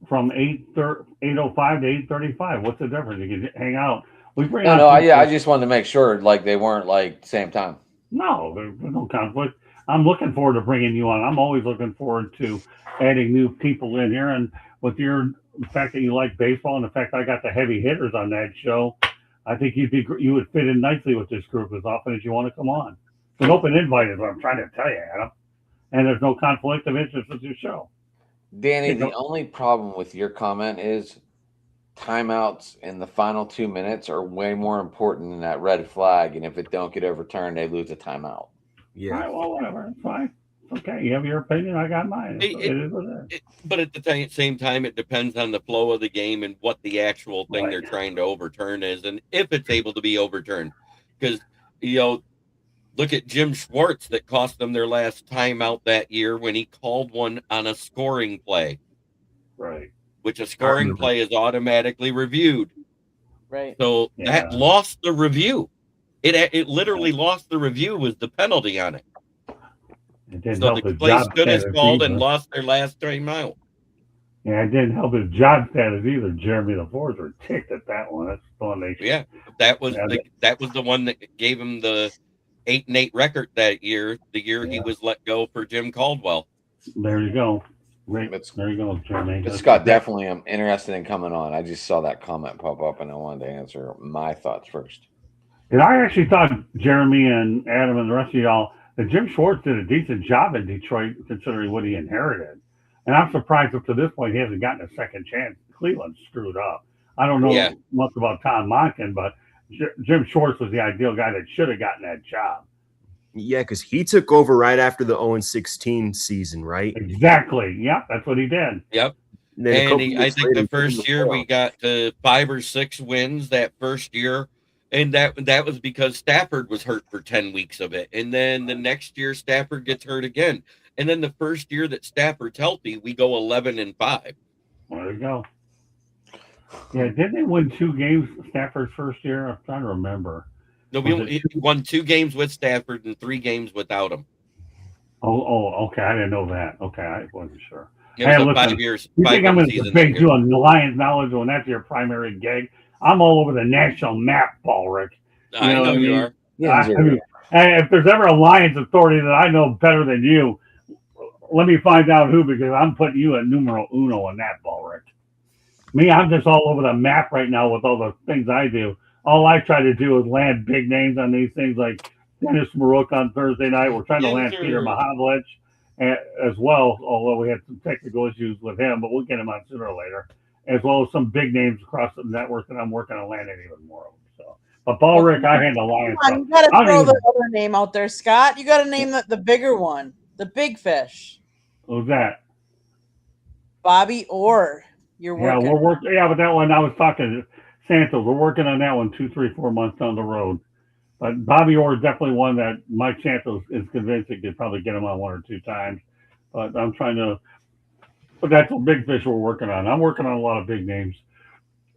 from 8:05 to 8:35. What's the difference? You can hang out. We bring on I just wanted to make sure like they weren't like same time. No, there's no conflict. I'm looking forward to bringing you on. I'm always looking forward to adding new people in here. And with the fact that you like baseball and the fact I got the heavy hitters on that show, I think you would fit in nicely with this group as often as you want to come on. It's an open invite is what I'm trying to tell you, Adam. And there's no conflict of interest with your show. Danny, the only problem with your comment is timeouts in the final 2 minutes are way more important than that red flag. And if it don't get overturned, they lose a timeout. Yeah. All right, well, whatever. It's fine. It's okay. You have your opinion. I got mine. It is what it is. But at the same time, it depends on the flow of the game and what the actual thing they're trying to overturn is, and if it's able to be overturned. Because, look at Jim Schwartz that cost them their last timeout that year when he called one on a scoring play. Right. Which a scoring play is automatically reviewed. Right. So that lost the review. It literally lost the review was the penalty on it. So the play stood as called and lost their last timeout. Yeah, it didn't help his job status either. Jeremy, the Fords were ticked at that one. That's the one they. Yeah, that was the one that gave him the 8-8 record that year. The year he was let go for Jim Caldwell. There you go. Great. There you go, Jeremy. Scott, definitely I'm interested in coming on. I just saw that comment pop up and I wanted to answer my thoughts first. And I actually thought Jeremy and Adam and the rest of y'all that Jim Schwartz did a decent job in Detroit considering what he inherited. And I'm surprised up to this point he hasn't gotten a second chance. Cleveland screwed up. I don't know much about Tom Monken, but Jim Schwartz was the ideal guy that should have gotten that job. Yeah, because he took over right after the 0-16 season, right? Exactly. Yep, that's what he did. Yep. And I think the first year we got 5 or 6 wins that first year. And that was because Stafford was hurt for 10 weeks of it. And then the next year, Stafford gets hurt again. And then the first year that Stafford's healthy, we go 11-5. There you go. Yeah, didn't they win 2 games Stafford's first year? I'm trying to remember. No, we won 2 games with Stafford and 3 games without him. Oh, okay. I didn't know that. Okay, I wasn't sure. It was a 5 years. You think I'm going to debate you on Lions knowledge when that's your primary gig? I'm all over the national map, Paul Rick. I know you are. Yeah, if there's ever a Lions authority that I know better than you, let me find out who, because I'm putting you at numero uno on that, Paul Rick. Me, I'm just all over the map right now with all the things I do. All I try to do is land big names on these things like Dennis Maruk on Thursday night. We're trying to land Peter Mahavlich as well, although we had some technical issues with him, but we'll get him on sooner or later. As well as some big names across the network that I'm working on landing even more of. So, but Paul Rick, I handle Lions. You got to throw the other name out there, Scott. You got to name the bigger one, the big fish. Who's that? Bobby Orr. You're working. Yeah, we're working. Yeah, but that one I was talking to Santos. We're working on that one 2, 3, 4 months down the road. But Bobby Orr is definitely one that Mike Santos is convinced he could probably get him on 1 or 2 times. But I'm trying to. But that's a big fish we're working on. I'm working on a lot of big names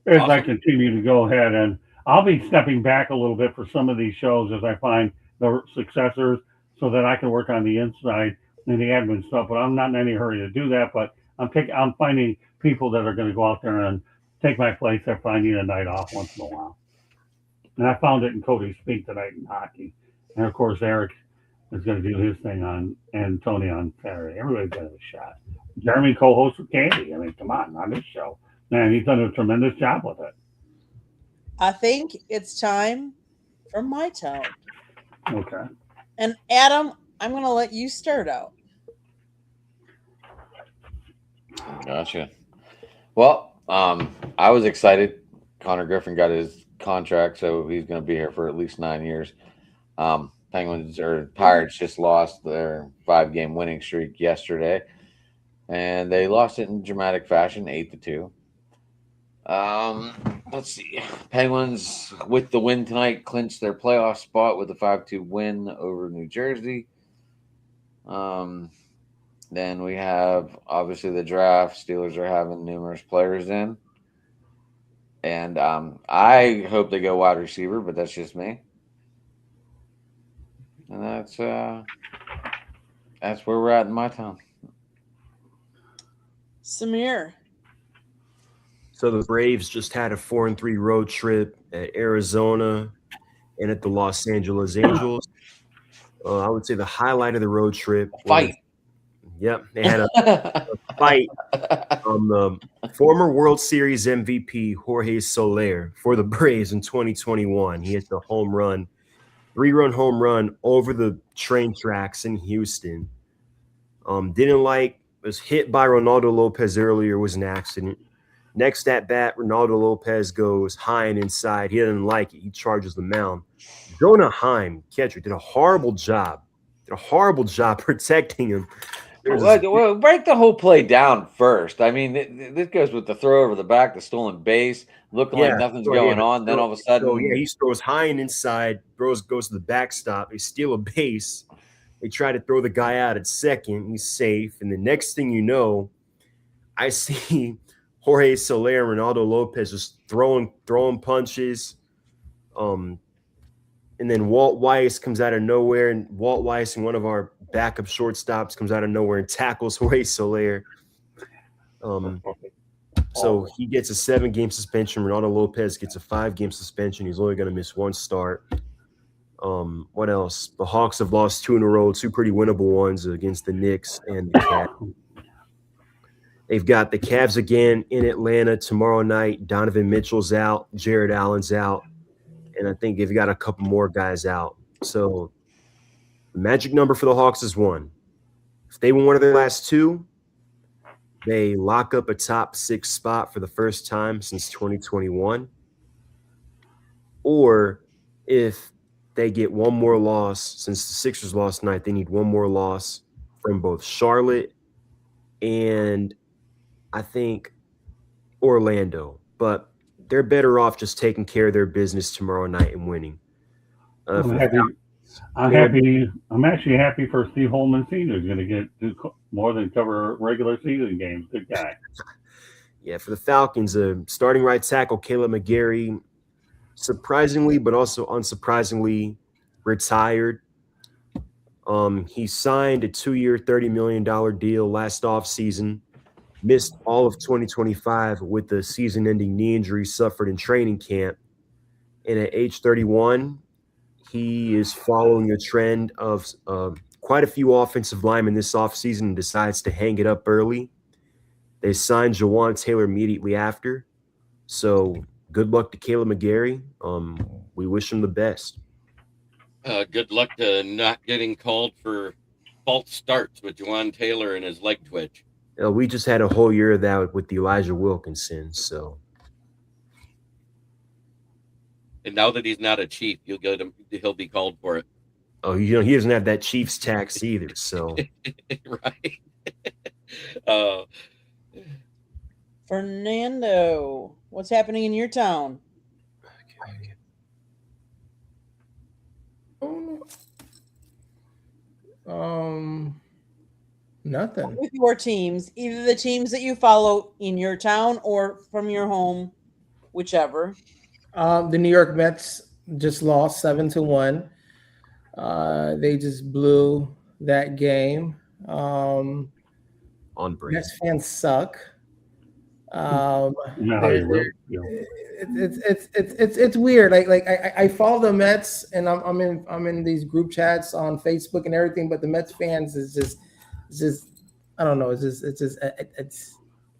as I continue to go ahead. And I'll be stepping back a little bit for some of these shows as I find the successors so that I can work on the inside and the admin stuff. But I'm not in any hurry to do that. But I'm finding people that are going to go out there and take my place if I need a night off once in a while. And I found it in Cody Speak tonight in hockey. And, of course, Eric is going to do his thing and Tony on Saturday. Everybody's got a shot. Jeremy co-hosts with Candy. I mean, come on this show. Man, he's done a tremendous job with it. I think it's time for my turn. Okay. And Adam, I'm going to let you start out. Gotcha. Well, I was excited. Connor Griffin got his contract, so he's going to be here for at least 9 years. Have Penguins or Pirates just lost their 5-game winning streak yesterday, and they lost it in dramatic fashion, 8-2. Let's see. Penguins with the win tonight clinched their playoff spot with a 5-2 win over New Jersey. Then we have obviously the draft. Steelers are having numerous players in, and I hope they go wide receiver, but that's just me. And that's where we're at in my town. Samir. So the Braves just had a 4-3 road trip at Arizona and at the Los Angeles Angels. I would say the highlight of the road trip was, they had a fight on the former World Series MVP Jorge Soler for the Braves in 2021. He hit the home run, 3-run home run over the train tracks in Houston. Was hit by Ronaldo Lopez earlier, was an accident. Next at bat, Ronaldo Lopez goes high and inside. He doesn't like it. He charges the mound. Jonah Heim, catcher, did a horrible job protecting him. Well, break the whole play down first. I mean, this goes with the throw over the back, the stolen base, looking like nothing's going on. Then all of a sudden, he throws high and inside. Goes to the backstop. They steal a base. They try to throw the guy out at second. He's safe. And the next thing you know, I see Jorge Soler and Ronaldo Lopez just throwing punches. And then Walt Weiss comes out of nowhere, and Walt Weiss and one of our backup shortstops comes out of nowhere and tackles Jorge Soler. So he gets a 7-game suspension. Ronaldo Lopez gets a 5-game suspension. He's only going to miss 1 start. What else? The Hawks have lost 2 in a row, 2 pretty winnable ones against the Knicks and the Cavs. They've got the Cavs again in Atlanta tomorrow night. Donovan Mitchell's out. Jared Allen's out. And I think they've got a couple more guys out. So the magic number for the Hawks is 1. If they win one of their last 2, they lock up a top 6 spot for the first time since 2021. Or if they get one more loss, since the Sixers lost tonight, they need one more loss from both Charlotte and I think Orlando. But they're better off just taking care of their business tomorrow night and winning. I'm happy. I'm actually happy for Steve Holman Sr. He's going to get more than cover regular season games. Good guy. Yeah, for the Falcons, starting right tackle Caleb McGarry, surprisingly but also unsurprisingly, retired. He signed a 2-year, $30 million deal last offseason. Missed all of 2025 with the season-ending knee injury suffered in training camp. And at age 31, he is following a trend of quite a few offensive linemen this offseason and decides to hang it up early. They signed Jawan Taylor immediately after. So good luck to Caleb McGarry. We wish him the best. Good luck to not getting called for false starts with Jawan Taylor and his leg twitch. We just had a whole year of that with Elijah Wilkinson. So, and now that he's not a Chief, he'll be called for it. Oh, he doesn't have that Chiefs tax either. So, right. Fernando, what's happening in your town? Nothing. With your teams, either the teams that you follow in your town or from your home, whichever. The New York Mets just lost 7-1. They just blew that game. On break. Mets fans suck. It's weird. I follow the Mets and I'm in these group chats on Facebook and everything, but the Mets fans is just I don't know. It's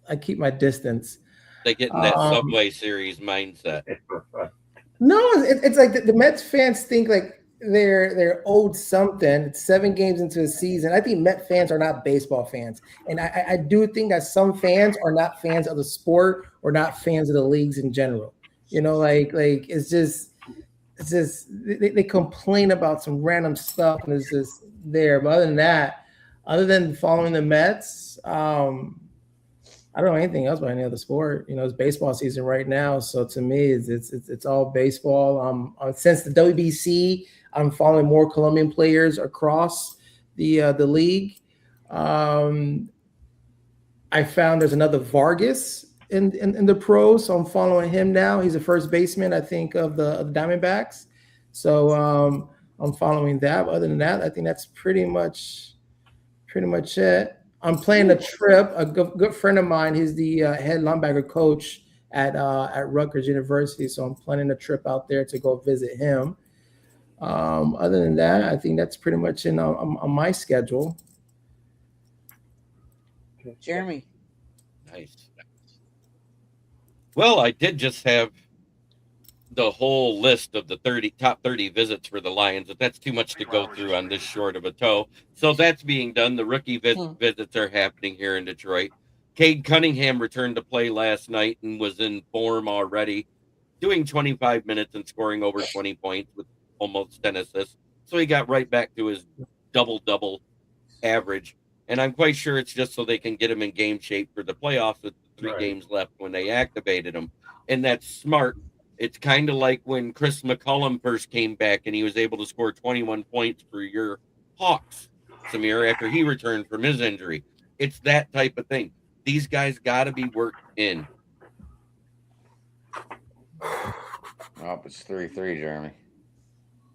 I keep my distance. They get in that Subway Series mindset. No, it's like the Mets fans think like they're owed something. It's 7 games into the season. I think Met fans are not baseball fans, and I do think that some fans are not fans of the sport or not fans of the leagues in general. You know, like it's just it's just they complain about some random stuff and it's just there. But other than that, other than following the Mets, I don't know anything else about any other sport. It's baseball season right now, so to me, it's all baseball. Since the WBC, I'm following more Colombian players across the league. I found there's another Vargas in the pros, so I'm following him now. He's a first baseman, I think, of the Diamondbacks. So I'm following that. Other than that, I think that's pretty much it. I'm playing a trip. A good friend of mine, he's the head linebacker coach at Rutgers University, so I'm planning a trip out there to go visit him. Other than that, I think that's pretty much on my schedule. Jeremy. Nice. Well, I did just have the whole list of the top 30 visits for the Lions, but that's too much to go through on this short of a toe. So that's being done. The rookie visits are happening here in Detroit. Cade Cunningham returned to play last night and was in form already, doing 25 minutes and scoring over 20 points with almost 10 assists. So he got right back to his double-double average. And I'm quite sure it's just so they can get him in game shape for the playoffs with 3 games left when they activated him. And that's smart. It's kind of like when Chris McCollum first came back and he was able to score 21 points for your Hawks, Samir, after he returned from his injury. It's that type of thing. These guys got to be worked in. Oh, it's 3-3, Jeremy.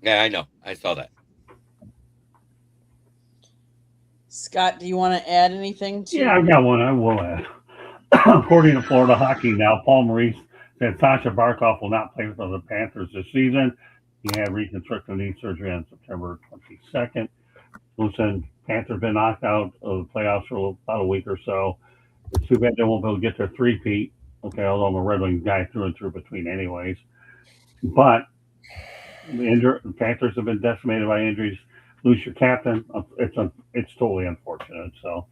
Yeah, I know. I saw that. Scott, do you want to add anything to? Yeah, I got one. I will add. According to Florida Hockey now, Paul Maurice said Sasha Barkov will not play for the Panthers this season. He had reconstructive knee surgery on September 22nd. Listen, Panthers been knocked out of the playoffs for about a week or so. It's too bad they won't be able to get their three-peat. Okay, although I'm a Red Wings guy through and through between anyways. But the Panthers have been decimated by injuries. Lose your captain. It's totally unfortunate. So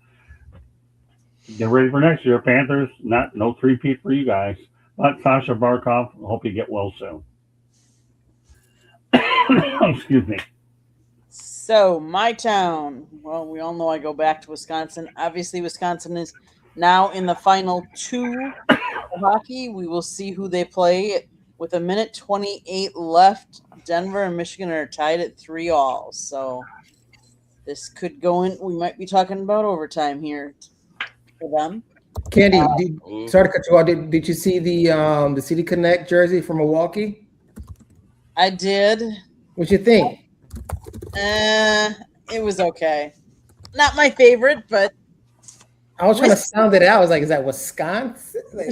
get ready for next year. Panthers, no three-peat for you guys. But Sasha Barkov, hope you get well soon. Excuse me. So, my town. Well, we all know I go back to Wisconsin. Obviously, Wisconsin is now in the final 2 of hockey. We will see who they play. With 1:28 left, Denver and Michigan are tied at 3-3. So, this could go in. We might be talking about overtime here for them. Candy, sorry to cut you off. Did you see the City Connect jersey from Milwaukee? I did. What you think? It was okay. Not my favorite, but I was trying to sound it out. I was like, is that Wisconsin? Like,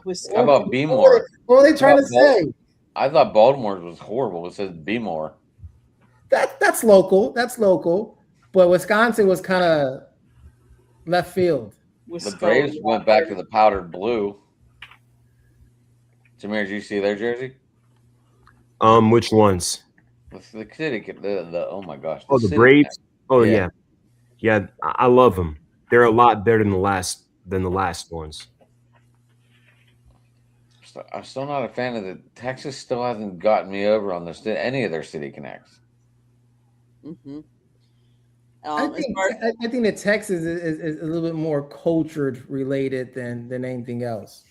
Wisconsin. How about B-more? What are they trying to say? I thought Baltimore's was horrible. It says B-more. That's local. That's local. But Wisconsin was kind of left field. The Braves went back to the powdered blue. Jameer, did you see their jersey? Which ones? The city, the oh my gosh. The Braves. Oh yeah. I love them. They're a lot better than the last ones. I'm still not a fan of the Texas. Still hasn't gotten me over on any of their City Connects. Mm-hmm. I think that Texas is a little bit more cultured related than anything else.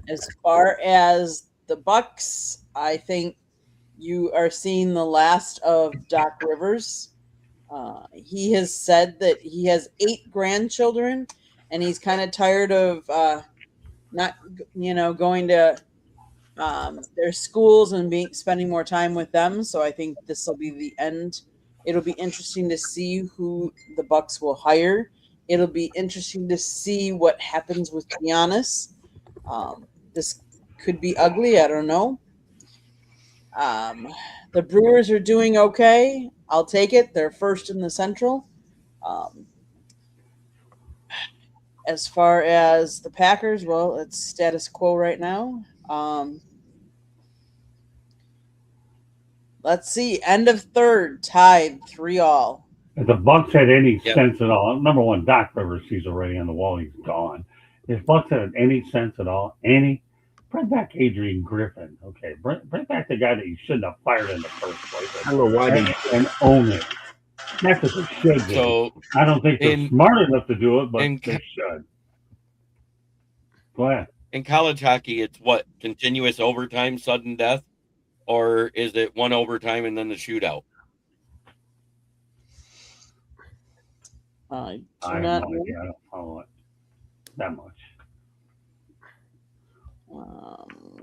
As far as the Bucks, I think you are seeing the last of Doc Rivers. He has said that he has 8 grandchildren, and he's kind of tired of not, going to their schools and spending more time with them. So I think this will be the end. It'll be interesting to see who the Bucks will hire. It'll be interesting to see what happens with Giannis. This could be ugly. I don't know. The Brewers are doing okay. I'll take it. They're first in the Central. As far as the Packers, well, it's status quo right now. Let's see. End of third, tied 3-3. If the Bucks had any Yep. sense at all, number one, Doc Rivers, he's already on the wall. He's gone. If Bucks had any sense at all, bring back Adrian Griffin. Okay, bring back the guy that you shouldn't have fired in the first place, I don't know why they. and own it. That's what they should do. So I don't think they're smart enough to do it, but they should. Go ahead. in college hockey, it's what, continuous overtime, sudden death, or is it one overtime and then the shootout? I I do have not no know. idea. I don't follow it that much.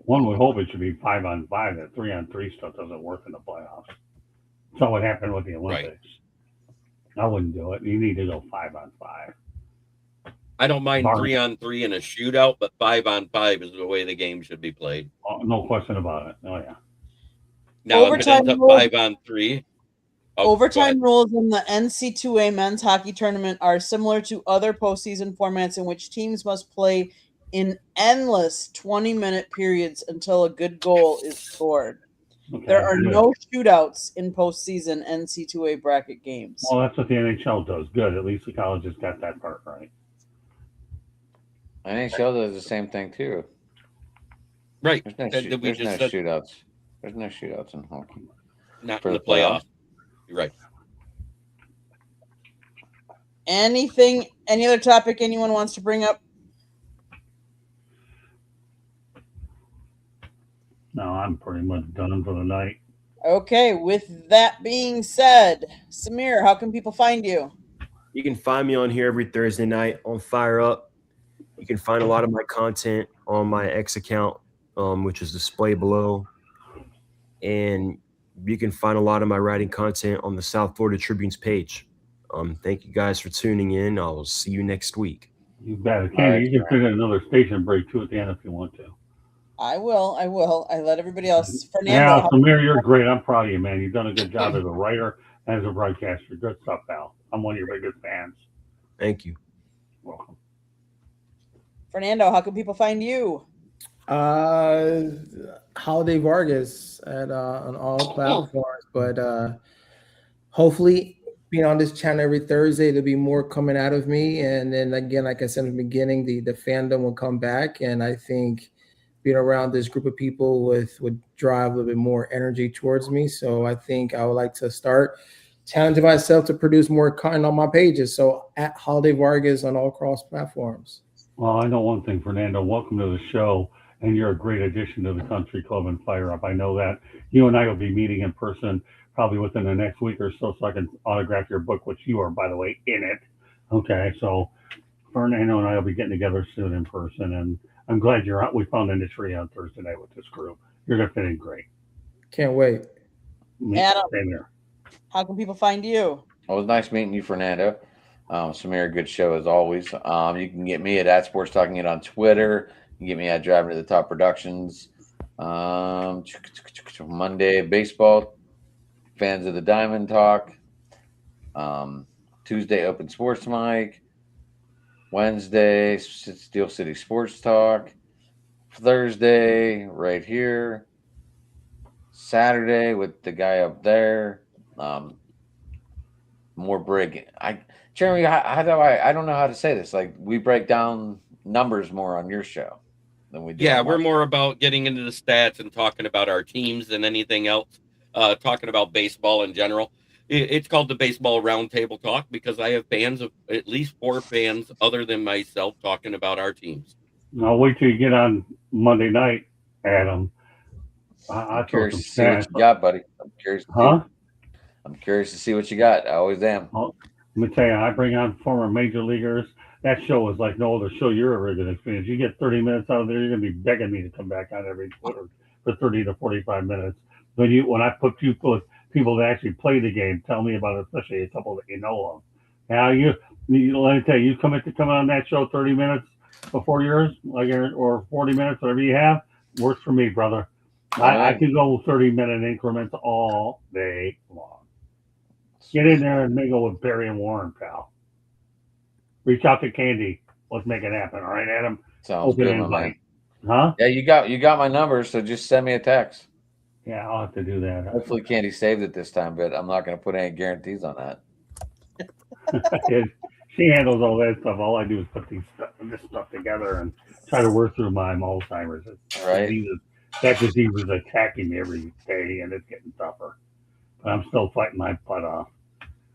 One would hope it should be 5-on-5. That 3-on-3 stuff doesn't work in the playoffs. That's what happened with the Olympics. I wouldn't do it. You need to go 5-on-5. I don't mind 3-on-3 in a shootout, but 5-on-5 is the way the game should be played. Oh, no question about it. Oh yeah. Now, Overtime if it ends up rules- 5-on-3. Overtime rules in the NC2A men's hockey tournament are similar to other postseason formats in which teams must play in endless 20-minute periods until a good goal is scored. Okay, There are good. no shootouts in postseason NC2A bracket games. Well, that's what the NHL does. Good. At least the colleges got that part right. NHL does the same thing too. Right. There's no, That we there's no just said, shootouts. There's no shootouts in hockey. not for in the the playoffs. You're right. Any other topic anyone wants to bring up? No, I'm pretty much done for the night. Okay, with that being said, Samir, how can people find you? You can find me on here every Thursday night on Fire Up. You can find a lot of my content on my X account, which is displayed below. And you can find a lot of my writing content on the South Florida Tribune's page. Thank you guys for tuning in. I'll see you next week. You bet. Candy, right, you can fit in another station break too at the end if you want to. I will. I let everybody else. Fernando. Yeah, Samir, you're great. I'm proud of you, man. You've done a good job as a writer and as a broadcaster. Good stuff, pal. I'm one of your biggest fans. Thank you. Welcome. Fernando, how can people find you? Holiday Vargas on all platforms, but hopefully being on this channel every Thursday, there'll be more coming out of me. And then again, like I said in the beginning, the fandom will come back, and I think being around this group of people would drive a little bit more energy towards me. So I think I would like to start challenging myself to produce more content on my pages. So at Holiday Vargas on all cross platforms. Well, I know one thing, Fernando. Welcome to the show, and you're a great addition to the Country Club and Fire Up. I know that. You and I will be meeting in person probably within the next week or so I can autograph your book, which you are, by the way, in it. Okay, so Fernando and I will be getting together soon in person, and I'm glad you're out. We found an industry on Thursday night with this group. You're going to fit in great. Can't wait. Adam, Same here. how can people find you? Well, it was nice meeting you, Fernando. Samir, good show as always. You can get me at Sports Talking It on Twitter. You can get me at Driving to the Top Productions. Monday, baseball. Fans of the Diamond Talk. Tuesday, Open Sports Mic. Wednesday, Steel City Sports Talk. Thursday, right here. Saturday with the guy up there. More breaking. Jeremy, how do I don't know how to say this. Like, we break down numbers more on your show than we do. Yeah, we're more about getting into the stats and talking about our teams than anything else. Talking about baseball in general. It's called the Baseball Roundtable Talk because I have fans of at least 4 fans other than myself talking about our teams. I'll wait till you get on Monday night, Adam. I'm curious to see what you got, buddy. I'm curious. I'm curious to see what you got. I always am. Well, let me tell you, I bring on former major leaguers. That show is like no other show you're ever going to experience. You get 30 minutes out of there, you're going to be begging me to come back on every quarter for 30 to 45 minutes. When I put you with people that actually play the game, tell me about it, especially a couple that you know of. Now let me tell you, you come on that show 30 minutes before yours, or 40 minutes, whatever you have, works for me, brother. I can go 30-minute increments all day long. Get in there and mingle with Barry and Warren, pal. Reach out to Candy. Let's make it happen. All right, Adam? Sounds good, my man. Huh? Yeah, you got my number, so just send me a text. Yeah, I'll have to do that. Hopefully Candy saved it this time, but I'm not going to put any guarantees on that. She handles all that stuff. All I do is put this stuff together and try to work through my Alzheimer's. Right. That disease is attacking me every day, and it's getting tougher. But I'm still fighting my butt off.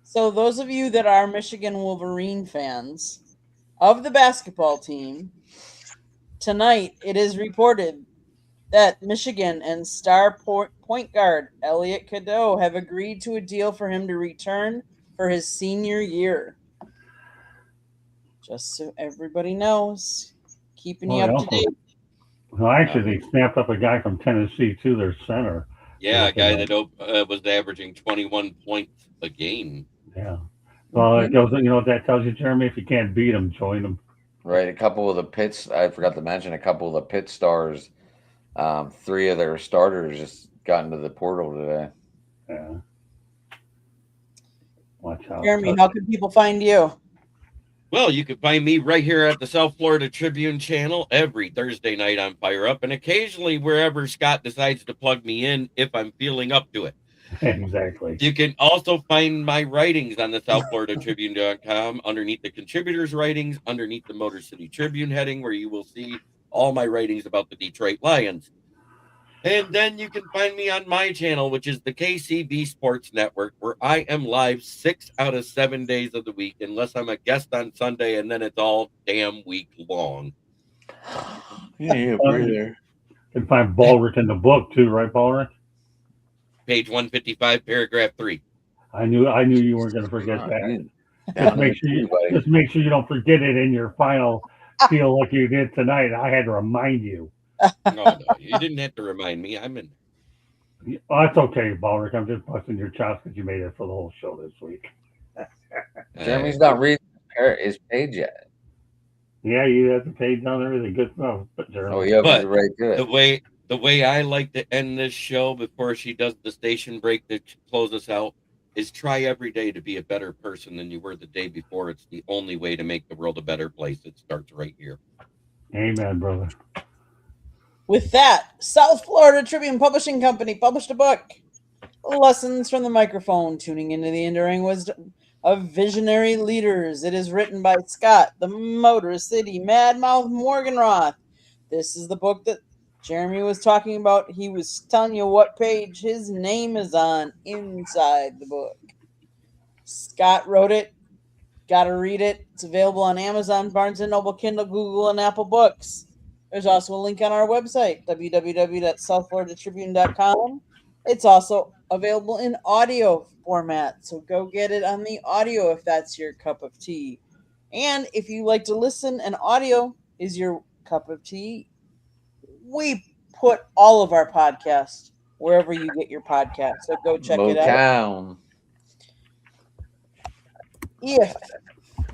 So those of you that are Michigan Wolverine fans of the basketball team, tonight it is reported that Michigan and star point guard Elliot Cadeau have agreed to a deal for him to return for his senior year. Just so everybody knows, keeping you up to date. Well, actually, they snapped up a guy from Tennessee too. Their center. Yeah, a guy that was averaging 21 points a game. Yeah. Well, it goes. You know what that tells you, Jeremy? If you can't beat them, join them. Right. A couple of the Pitts, I forgot to mention a couple of the Pitt stars. 3 of their starters just got into the portal today. Yeah. Watch out. Jeremy, how can people find you? Well, you can find me right here at the South Florida Tribune channel every Thursday night on Fire Up, and occasionally wherever Scott decides to plug me in if I'm feeling up to it. Exactly. You can also find my writings on the SouthFloridaTribune.com underneath the contributors' writings, underneath the Motor City Tribune heading, where you will see all my writings about the Detroit Lions. And then you can find me on my channel, which is the KCB Sports Network, where I am live 6 out of 7 days of the week, unless I'm a guest on Sunday, and then it's all damn week long. Yeah, You can find Ballrick in the book too, right, Ballrick? Page 155, paragraph 3. I knew you weren't going to forget that. Just make sure you don't forget it in your final feel like you did tonight. I had to remind you. No, you didn't have to remind me. I'm in. Oh, that's okay, Ballrick. I'm just busting your chops because you made it for the whole show this week. Jeremy's not reading his page yet. Yeah, you have the page down and everything. Good stuff. But Jeremy. Oh, yeah, but right good. The way I like to end this show before she does the station break to close us out is try every day to be a better person than you were the day before. It's the only way to make the world a better place. It starts right here. Amen, brother. With that, South Florida Tribune Publishing Company published a book, Lessons from the Microphone, Tuning into the Enduring Wisdom of Visionary Leaders. It is written by Scott, the Motor City Madmouth Morganroth. This is the book that Jeremy was talking about. He was telling you what page his name is on inside the book. Scott wrote it. Got to read it. It's available on Amazon, Barnes & Noble, Kindle, Google, and Apple Books. There's also a link on our website, www.southfloridatribune.com. It's also available in audio format, so go get it on the audio if that's your cup of tea. And if you like to listen and audio is your cup of tea, we put all of our podcasts wherever you get your podcasts, so go check it out. If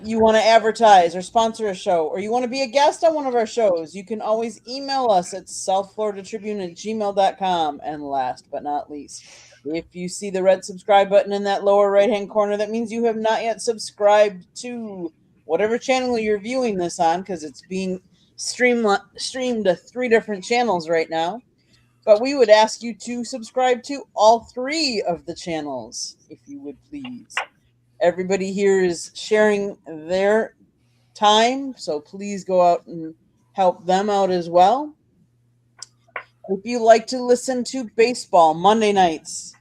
you want to advertise or sponsor a show, or you want to be a guest on one of our shows, you can always email us at southfloridatribune@gmail.com. And last but not least, if you see the red subscribe button in that lower right-hand corner, that means you have not yet subscribed to whatever channel you're viewing this on, because it's being streamed to 3 different channels right now. But we would ask you to subscribe to all 3 of the channels, if you would please. Everybody here is sharing their time, so please go out and help them out as well. If you like to listen to baseball Monday nights,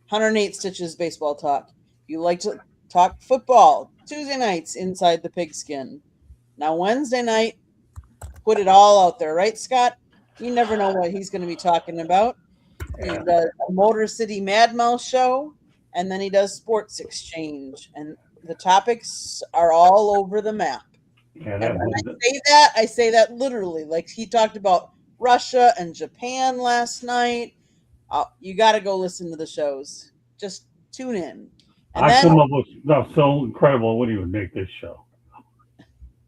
108 Stitches Baseball Talk. If you like to talk football Tuesday nights, Inside the Pigskin. Now Wednesday night, put it all out there, right, Scott? You never know what he's going to be talking about. He does a Motor City Madmouth show. And then he does Sports Exchange, and the topics are all over the map. Yeah, and when I say that literally. Like he talked about Russia and Japan last night. You got to go listen to the shows. Just tune in. And I come up with stuff so incredible. What do you make this show?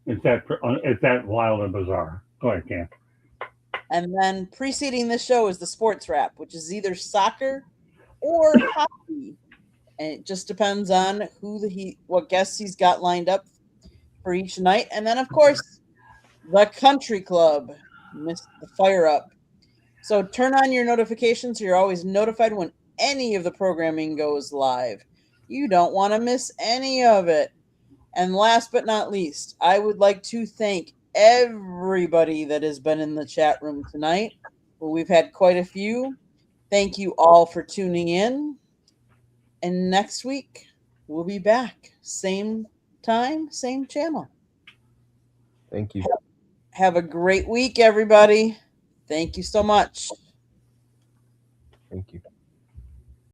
It's that wild and bizarre. Go ahead, Cam. And then preceding this show is the Sports Wrap, which is either soccer or hockey. And it just depends on what guests he's got lined up for each night. And then, of course, the Country Club, the Fire Up. So turn on your notifications so you're always notified when any of the programming goes live. You don't want to miss any of it. And last but not least, I would like to thank everybody that has been in the chat room tonight. Well, we've had quite a few. Thank you all for tuning in. And next week, we'll be back. Same time, same channel. Thank you. Have a great week, everybody. Thank you so much. Thank you.